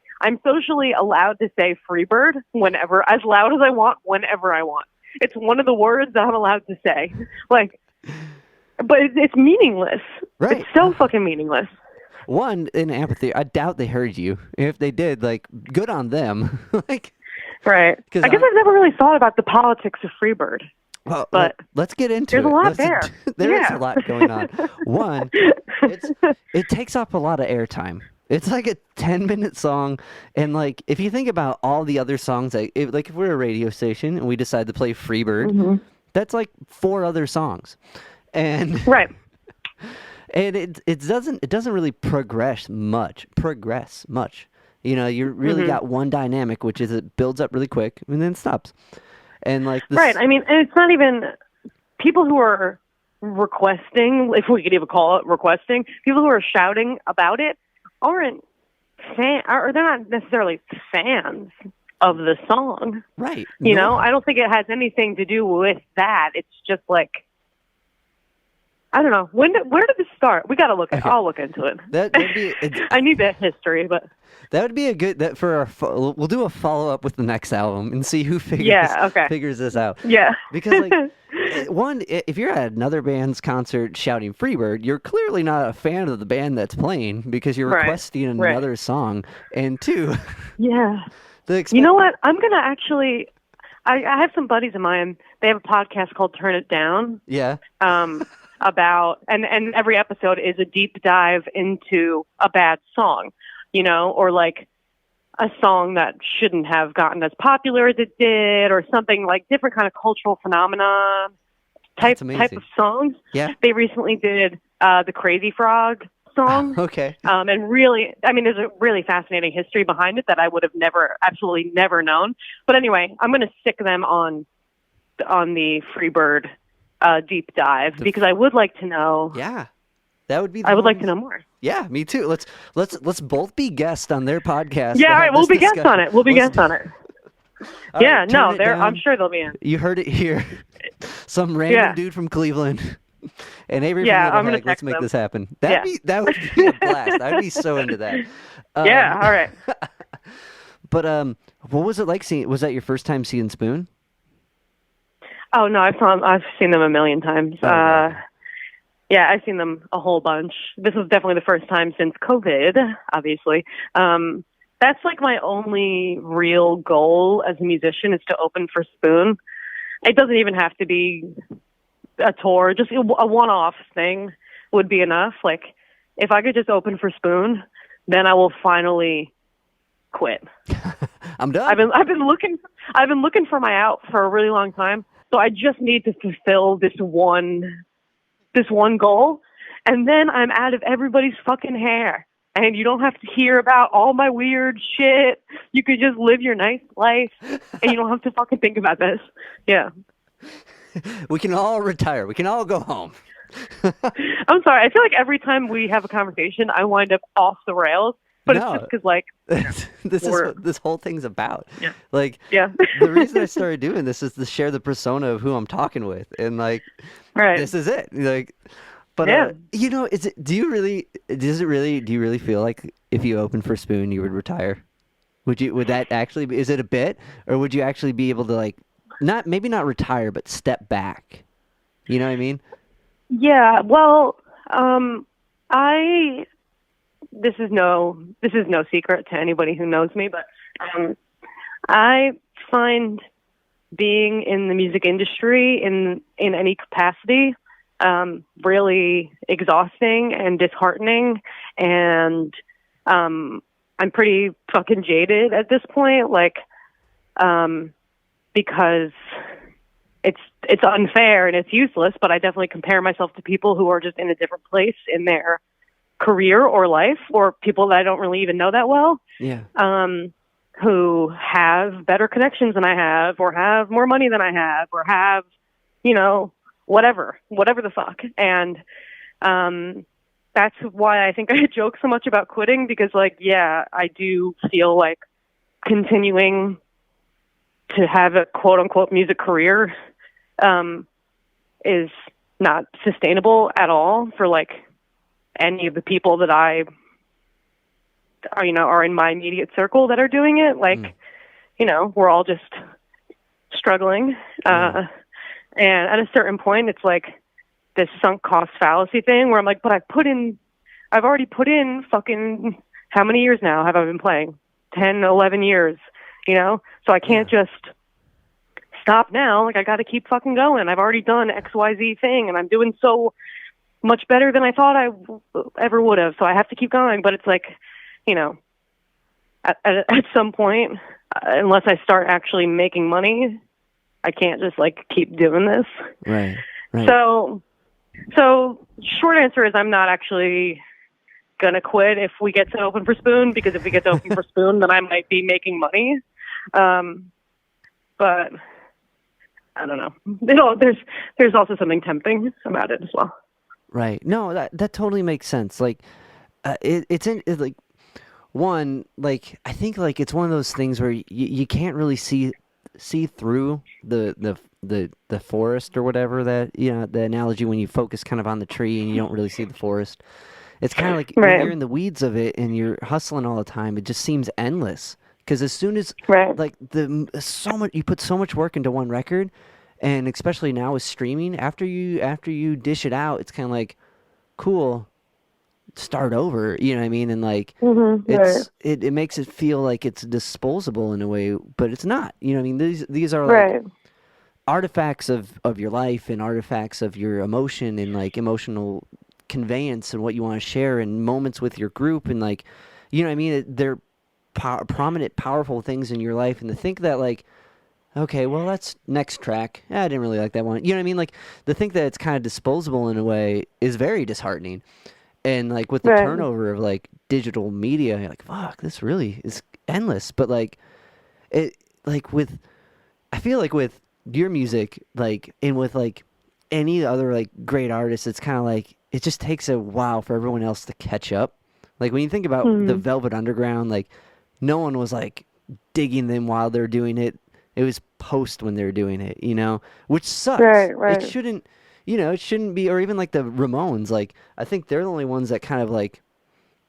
allowed to say Freebird whenever, as loud as I want, whenever I want. It's one of the words that I'm allowed to say. Like, but it's meaningless. Right. It's so fucking meaningless. One, in apathy, I doubt they heard you. If they did, like, good on them. Like, right. I guess I've never really thought about the politics of Freebird. Well, but let's get into it. There's a lot there. There is a lot going on. One, it takes up a lot of airtime. It's like a 10-minute song, and like, if you think about all the other songs, like if we're a radio station and we decide to play Freebird, that's like 4 other songs, and right. And it doesn't really progress much. You know, you really got one dynamic, which is it builds up really quick and then stops. And like this, right. I mean, and it's not even people who are requesting, if we could even call it requesting, people who are shouting about it aren't or they're not necessarily fans of the song. Right. You know, I don't think it has anything to do with that. It's just like, I don't know. Where did this start? We got to look at. I'll look into it. That'd be. I need that history, but that would be a good. That for our. We'll do a follow up with the next album and see who figures this out. Yeah. Because like, one, if you're at another band's concert shouting Freebird, you're clearly not a fan of the band that's playing because you're requesting another song. And two. Yeah. You know what? I'm gonna actually. I have some buddies of mine. They have a podcast called Turn It Down. Yeah. About and every episode is a deep dive into a bad song, you know, or like a song that shouldn't have gotten as popular as it did, or something like different kind of cultural phenomena type of songs. Yeah. They recently did the Crazy Frog song. Okay. And really, I mean, there's a really fascinating history behind it that I would have absolutely never known. But anyway, I'm going to stick them on the Freebird deep dive because I would like to know. Yeah, that would be. I would like to know more. Yeah, me too. Let's both be guests on their podcast. Yeah, all right, we'll be guests on it. We'll be guests on it. Yeah, right, no, I'm sure they'll be in. You heard it here. Some random dude from Cleveland. And Avery I'm from gonna let's make them. this happen. That would be a blast. I'd be so into that. Yeah, all right. But what was it like seeing? Was that your first time seeing Spoon? Oh no, I've seen them a million times. Yeah, I've seen them a whole bunch. This was definitely the first time since COVID, obviously. That's like my only real goal as a musician is to open for Spoon. It doesn't even have to be a tour, just a one-off thing would be enough. Like if I could just open for Spoon, then I will finally quit. I'm done. I've been looking for my out for a really long time. So I just need to fulfill this one goal, and then I'm out of everybody's fucking hair. And you don't have to hear about all my weird shit. You could just live your nice life, and you don't have to fucking think about this. Yeah. We can all retire. We can all go home. I'm sorry. I feel like every time we have a conversation, I wind up off the rails. But it's just because, like, this is what this whole thing's about. Yeah. Like, the reason I started doing this is to share the persona of who I'm talking with, and like, this is it. Like, but you know, do you really feel like if you opened for Spoon, you would retire? Would that actually be? Is it a bit, or would you actually be able to like, maybe not retire, but step back? You know what I mean? Yeah. Well, This is no secret to anybody who knows me, but I find being in the music industry in any capacity really exhausting and disheartening, and I'm pretty fucking jaded at this point, like because it's unfair and it's useless, but I definitely compare myself to people who are just in a different place in their career or life, or people that I don't really even know that well, who have better connections than I have, or have more money than I have, or have, whatever the fuck. And that's why I think I joke so much about quitting, because like, I do feel like continuing to have a quote unquote music career is not sustainable at all for like any of the people that are in my immediate circle that are doing it. Like, we're all just struggling. And at a certain point, it's like this sunk cost fallacy thing where I'm like, but I've already put in fucking, how many years now have I been playing? 10, 11 years, so I can't just stop now. Like I got to keep fucking going. I've already done XYZ thing, and I'm doing so much better than I thought I ever would have. So I have to keep going. But it's like, at some point, unless I start actually making money, I can't just like keep doing this. Right. So short answer is I'm not actually gonna quit if we get to open for Spoon, because if we get to open for Spoon, then I might be making money. But I don't know. There's also something tempting about it as well. Right. No, that totally makes sense. Like, it's like one, like I think like it's one of those things where you can't really see through the forest or whatever, that the analogy when you focus kind of on the tree and you don't really see the forest. It's kind of like when you're in the weeds of it and you're hustling all the time, it just seems endless. Because as soon as like you put so much work into one record. And especially now with streaming, after you dish it out, it's kind of like, cool, start over. You know what I mean? And like, it makes it feel like it's disposable in a way, but it's not. You know what I mean? These are like artifacts of your life and artifacts of your emotion and like emotional conveyance and what you want to share and moments with your group and like, you know what I mean? They're prominent, powerful things in your life, and to think that like, okay, well, that's next track. I didn't really like that one. You know what I mean? Like, to think that it's kind of disposable in a way is very disheartening. And like with the Right. turnover of like digital media, you're like, fuck, this really is endless. But like it, like with, I feel like with your music, like, and with like any other like great artist, it's kind of like it just takes a while for everyone else to catch up. Like when you think about the Hmm. Velvet Underground, like no one was like digging them while they're doing it. It was post when they're doing it, which sucks. Right, It right. shouldn't, it shouldn't be, or even like the Ramones. Like I think they're the only ones that kind of like,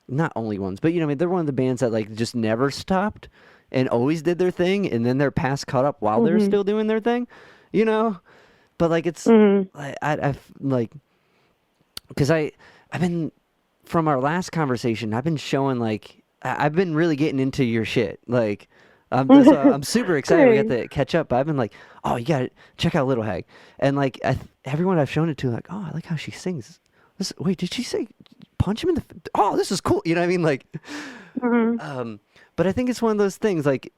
not only ones, but I mean, they're one of the bands that like just never stopped and always did their thing, and then their past caught up while they're Mhm. still doing their thing, you know. But like it's, Mhm. I've like, because I've been from our last conversation, I've been showing like I've been really getting into your shit. Like so I'm super excited we got Thanks. to catch up. But I've been like, oh, you got to check out Little Hag, and like everyone I've shown it to, like, oh, I like how she sings. Wait, did she say punch him in the? Oh, this is cool. You know what I mean? Like, Mhm. but I think it's one of those things like.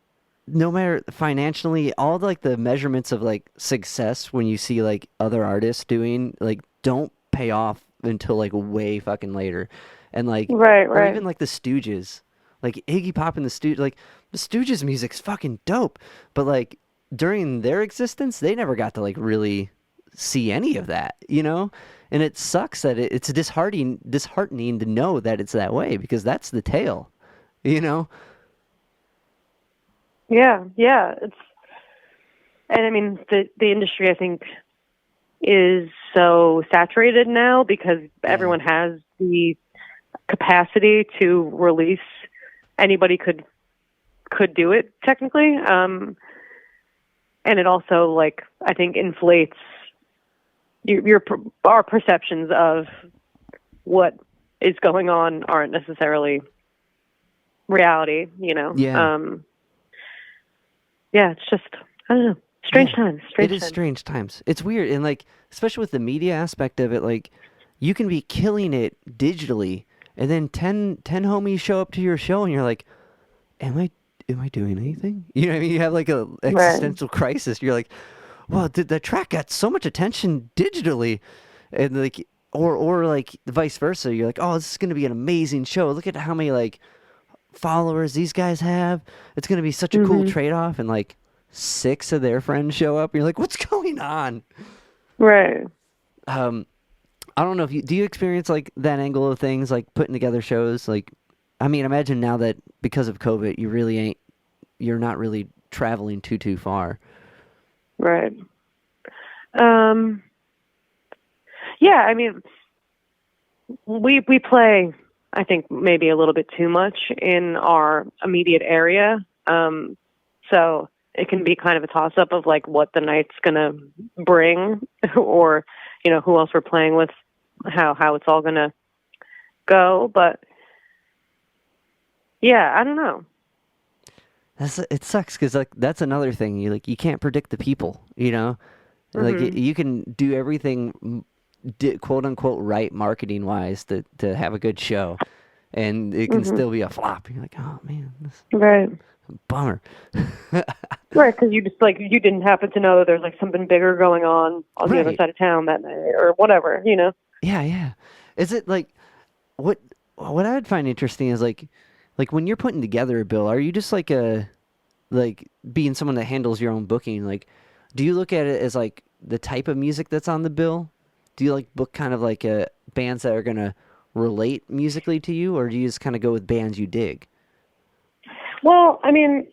No matter financially, all like the measurements of like success when you see like other artists doing like don't pay off until like way fucking later, and like Right, or right. even like the Stooges, like Iggy Pop and the Stooges, like the Stooges music's fucking dope, but like during their existence, they never got to like really see any of that, and it sucks that it's disheartening to know that it's that way because that's the tale, you know. Yeah, yeah. And I mean the industry I think is so saturated now because Yeah. everyone has the capacity to release. Anybody could do it technically. And it also like I think inflates our perceptions of what is going on aren't necessarily reality. Yeah. Yeah, it's just I don't know. Strange Yeah, times. it Strange is times. strange times. It's weird, and like especially with the media aspect of it, like you can be killing it digitally, and then ten homies show up to your show, and you're like, "Am I doing anything?" You know what I mean? You have like a Right. existential crisis. You're like, "Well, did the track got so much attention digitally?" And like, or like vice versa. You're like, "Oh, this is gonna be an amazing show. Look at how many like followers these guys have. It's gonna be such a cool Mhm. trade off." And like six of their friends show up. And you're like, "What's going on?" Right. Um, I don't know if you experience like that angle of things, like putting together shows. Like, I mean, imagine now that because of COVID, you're not really traveling too far. Right. Um yeah, I mean we play I think maybe a little bit too much in our immediate area. So it can be kind of a toss up of like what the night's gonna bring or, who else we're playing with, how it's all gonna go. But yeah, I don't know. It sucks because like that's another thing. You can't predict the people. Like Mhm. you can do everything quote unquote right marketing wise to have a good show, and it can Mhm. still be a flop. You're like, oh man, this Right. bummer. Right, because you just like you didn't happen to know that there's like something bigger going on the other Right. side of town that night or whatever. Yeah, yeah. Is it like what I would find interesting is like when you're putting together a bill, are you just like a like being someone that handles your own booking? Like, do you look at it as like the type of music that's on the bill? Do you like book kind of like bands that are gonna relate musically to you, or do you just kind of go with bands you dig? Well, I mean,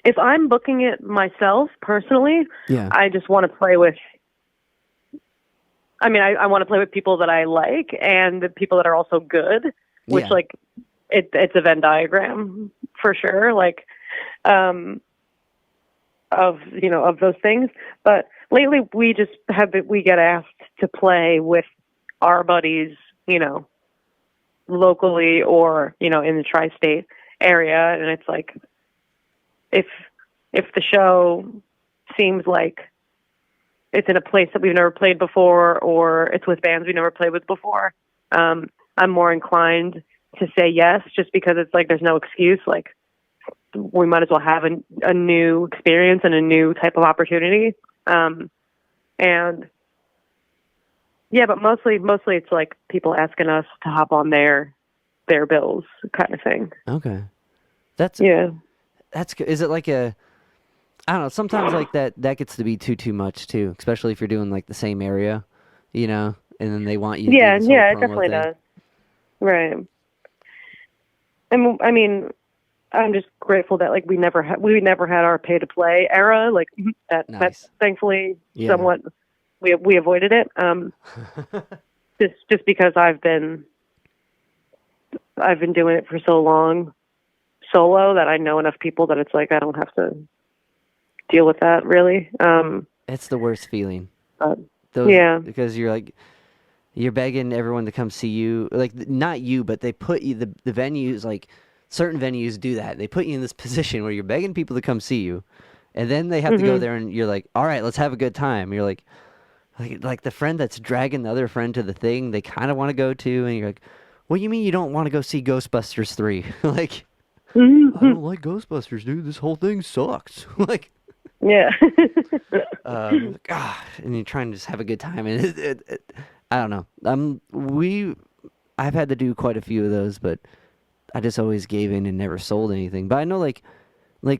if I'm booking it myself personally, Yeah. I just want to play with. I mean, I want to play with people that I like and the people that are also good, which Yeah. like it's a Venn diagram for sure. Like, um, of those things. But lately, we get asked to play with our buddies, locally or in the tri-state area, and it's like if the show seems like it's in a place that we've never played before or it's with bands we've never played with before, I'm more inclined to say yes, just because it's like there's no excuse. Like we might as well have a new experience and a new type of opportunity. And Yeah, but mostly it's like people asking us to hop on their bills kind of thing. Okay. That's Yeah. that's good. Is it like a I don't know, sometimes like that gets to be too much too, especially if you're doing like the same area, and then they want you to do Yeah, this whole yeah, it promo definitely thing. does. Right. And I mean, I'm just grateful that like we never had our pay to play era, like that Nice. thankfully Yeah. somewhat we avoided it. Just because I've been doing it for so long solo that I know enough people that it's like I don't have to deal with that really. It's the worst feeling. But, Those yeah. because you're begging everyone to come see you. Like not you, but they put you the venues like certain venues do that. They put you in this position where you're begging people to come see you, and then they have to go there and you're like, all right, let's have a good time. You're like the friend that's dragging the other friend to the thing they kind of want to go to, and you're like, what do you mean you don't want to go see Ghostbusters 3? Like, I don't like Ghostbusters, dude. This whole thing sucks. Like, Yeah. God, and you're trying to just have a good time, and I don't know. I've had to do quite a few of those, but I just always gave in and never sold anything. But I know like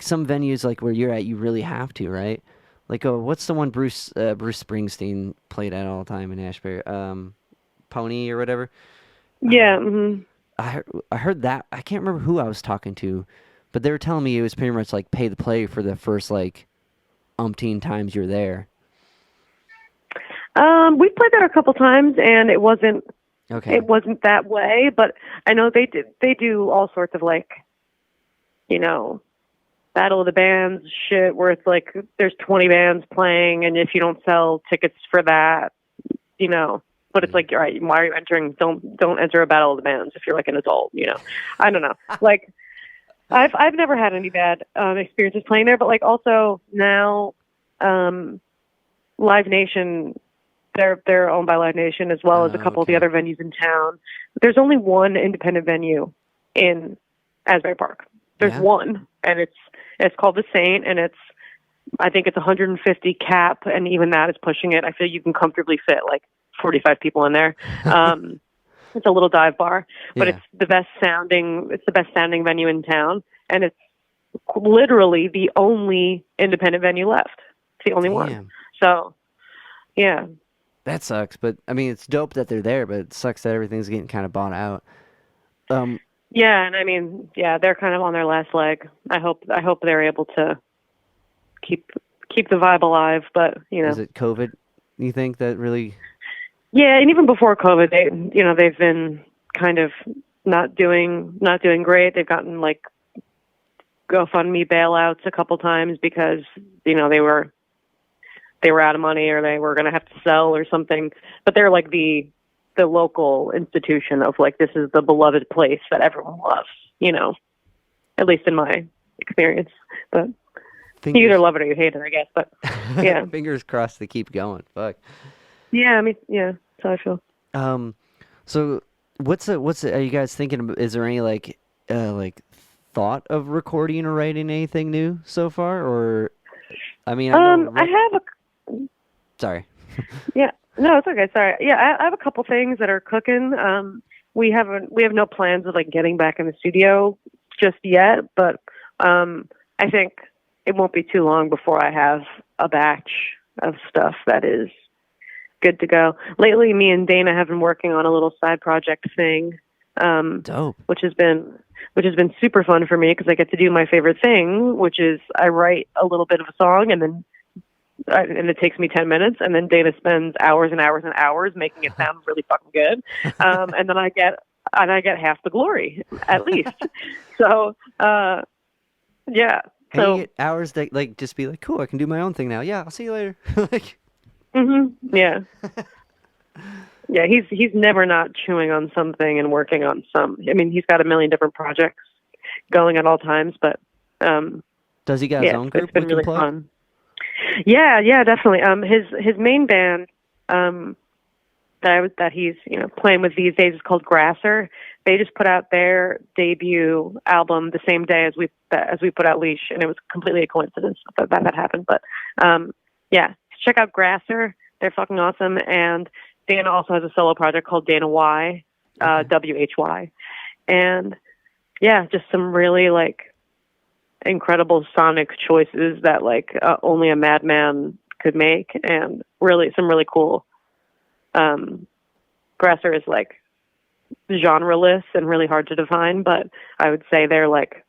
some venues like where you're at, you really have to, right? Like, what's the one Bruce Springsteen played at all the time in Ashbury? Pony or whatever. Yeah. I heard that. I can't remember who I was talking to, but they were telling me it was pretty much like pay to play for the first like umpteen times you're there. We played that a couple times, and it wasn't Okay. that way. But I know they do all sorts of like, battle of the bands shit where it's like there's 20 bands playing, and if you don't sell tickets for that, but it's like, all right, why are you entering? Don't enter a battle of the bands if you're like an adult, I don't know. Like I've never had any bad experiences playing there, but like also now Live Nation, they're owned by Live Nation as well as a couple of the other venues in town. There's only one independent venue in Asbury Park. There's one, and it's called The Saint, and I think it's 150 cap, and even that is pushing it. I feel you can comfortably fit like 45 people in there. It's a little dive bar, but it's the best sounding venue in town, and it's literally the only independent venue left. It's the only one. So, yeah. That sucks, but I mean, it's dope that they're there, but it sucks that everything's getting kind of bought out. Yeah, and I mean, they're kind of on their last leg. I hope they're able to keep the vibe alive, but Is it COVID? You think that really? Yeah, and even before COVID, they've been kind of not doing great. They've gotten like GoFundMe bailouts a couple times because they were out of money or they were going to have to sell or something. But they're like the local institution of like, this is the beloved place that everyone loves, at least in my experience. But you either love it or you hate it, I guess. But yeah, fingers crossed they keep going. Fuck. Yeah, I mean, that's how I feel. So are you guys thinking? Is there any like thought of recording or writing anything new so far? Or, I mean, I have Sorry. Yeah, no, it's okay. Sorry. Yeah, I have a couple things that are cooking. We have no plans of like getting back in the studio just yet, but I think it won't be too long before I have a batch of stuff that is good to go. Lately, me and Dana have been working on a little side project thing, dope, which has been super fun for me because I get to do my favorite thing, which is I write a little bit of a song and it takes me 10 minutes, and then Dana spends hours and hours and hours making it sound really fucking good, and then I get half the glory at least. So, yeah. And So you get hours that like just be like, cool, I can do my own thing now. Yeah, I'll see you later. Like. Yeah. Yeah, he's never not chewing on something and working on some. I mean, he's got a million different projects going at all times, but does he got his own group? It's been really fun. Yeah, definitely. His main band that he's playing with these days is called Grasser. They just put out their debut album the same day as we put out Leash, and it was completely a coincidence that happened. But yeah, check out Grasser. They're fucking awesome, and Dana also has a solo project called Dana Y, WHY. And yeah, just some really like incredible sonic choices that like only a madman could make, and really some really cool. Progressor is like genreless and really hard to define, but I would say they're like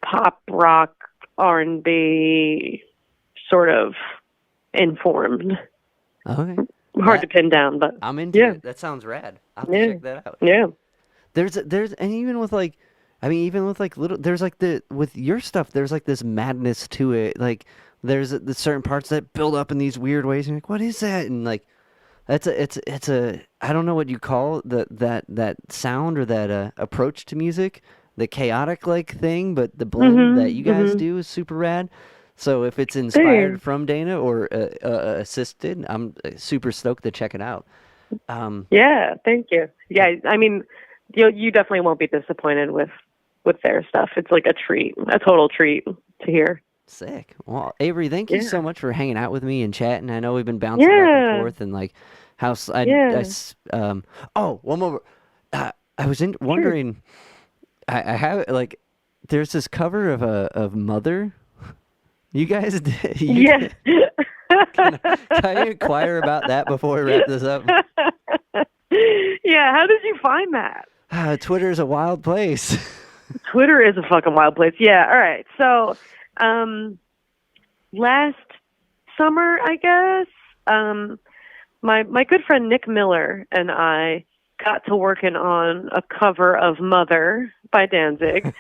pop rock R&B sort of informed. Okay. Hard to pin down, but I'm into it. That sounds rad. I'll have to check that out. Yeah. There's and even with like, I mean, even with like little, there's like with your stuff, there's like this madness to it. Like there's the certain parts that build up in these weird ways. And you're like, what is that? And like, it's a I don't know what you call that sound or that approach to music, the chaotic like thing, but the blend that you guys do is super rad. So if it's inspired from Dana or assisted, I'm super stoked to check it out. Yeah, thank you. Yeah, I mean, you definitely won't be disappointed with their stuff. It's like a total treat to hear. Sick. Well, Avery, thank you so much for hanging out with me and chatting. I know we've been bouncing back and forth and like how one more. I was wondering. I have like there's this cover of Mother. You guys did. Can I inquire about that before we wrap this up? Yeah, how did you find that? Twitter's a wild place. Twitter is a fucking wild place. Yeah, all right. So, last summer, I guess, my good friend Nick Miller and I got to working on a cover of Mother by Danzig,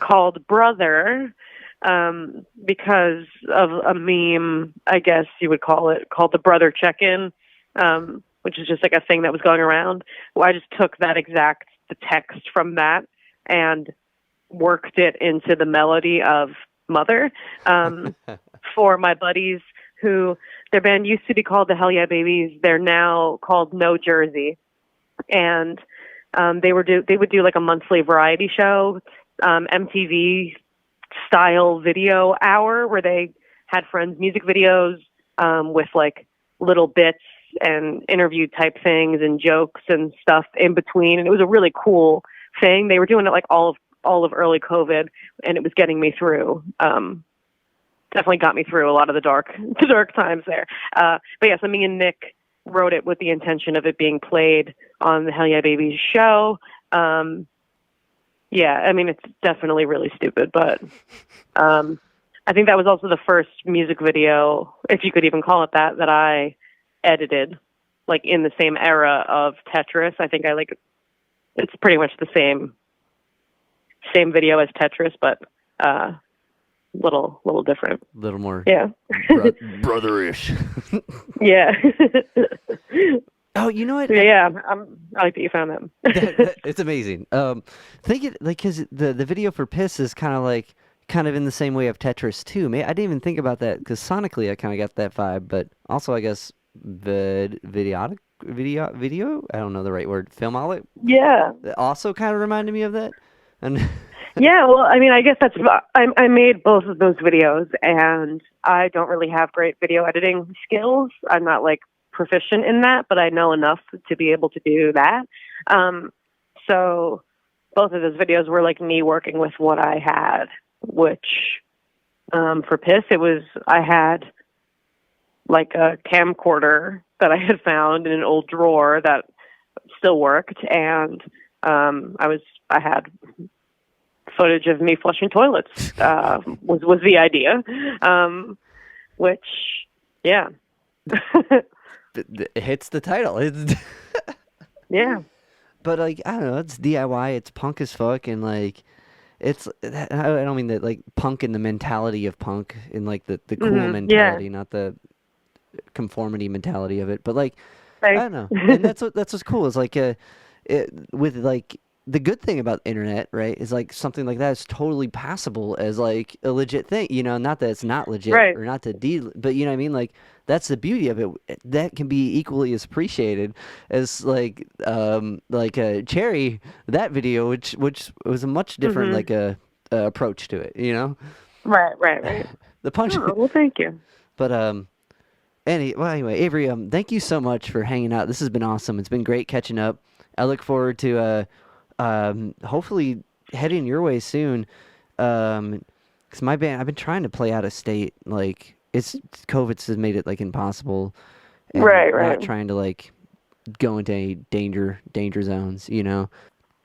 called Brother, because of a meme, I guess you would call it, called the Brother Check-In, which is just like a thing that was going around. Well, I just took the text from that and worked it into the melody of Mother, for my buddies who, their band used to be called the Hell Yeah Babies. They're now called No Jersey. And they would do like a monthly variety show, MTV style video hour, where they had friends' music videos with like little bits and interview type things and jokes and stuff in between. And it was a really cool thing. They were doing it like all of early COVID, and it was getting me through. Definitely got me through a lot of the dark times there. But yeah, so me and Nick wrote it with the intention of it being played on the Hell Yeah Babies show. Yeah, I mean, it's definitely really stupid, but I think that was also the first music video, if you could even call it that I edited, like in the same era of Tetris. I think it's pretty much the same video as Tetris, but little different, little more brotherish. Yeah. Oh, you know what? Yeah, I like that you found that. It's amazing. Think it like, because the video for Piss is kind of in the same way of Tetris too. I didn't even think about that, because sonically I kind of got that vibe, but also I guess video. I don't know the right word. Filmolic. Yeah. Also kind of reminded me of that. And yeah, well, I mean, I guess I made both of those videos, and I don't really have great video editing skills. I'm not like proficient in that, but I know enough to be able to do that. So both of those videos were like me working with what I had, which for Piss, I had like a camcorder that I had found in an old drawer that still worked, and I had footage of me flushing toilets, was the idea, which, yeah. It hits the title. Yeah. But like, I don't know, it's DIY, it's punk as fuck, and like, I don't mean that like punk in the mentality of punk, in like the cool mentality, not the conformity mentality of it, but like, I don't know. And that's what's cool, is like with like, the good thing about the internet, right, is like something like that is totally passable as like a legit thing, not that it's not legit, right, or not to but you know what I mean? Like, that's the beauty of it. That can be equally as appreciated as like Cherry, that video, which was a much different like approach to it, Right. The punch. Oh, well, thank you. But Anyway, Avery, thank you so much for hanging out. This has been awesome. It's been great catching up. I look forward to hopefully heading your way soon. 'Cause my band, I've been trying to play out of state. Like COVID's has made it like impossible, and Right, not right. trying to like go into any danger zones. You know.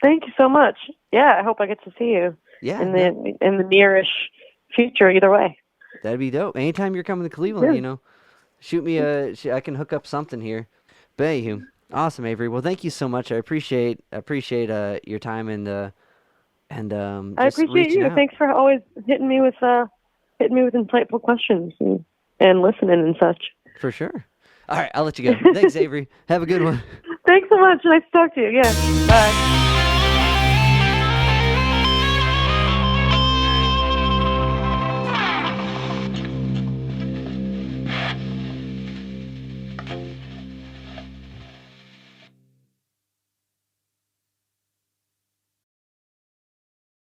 Thank you so much. Yeah, I hope I get to see you Yeah, in the nearish future. Either way. that'd be dope. Anytime you're coming to Cleveland, Yeah. you know, shoot me I can hook up something here. But anywho, awesome, Avery. Well, thank you so much. I appreciate your time and I just appreciate reaching you. out. Thanks for always hitting me with insightful questions and listening and such. For sure. All right, I'll let you go. Thanks, Avery. Have a good one. Thanks so much. Nice to talk to you. Yeah. Bye.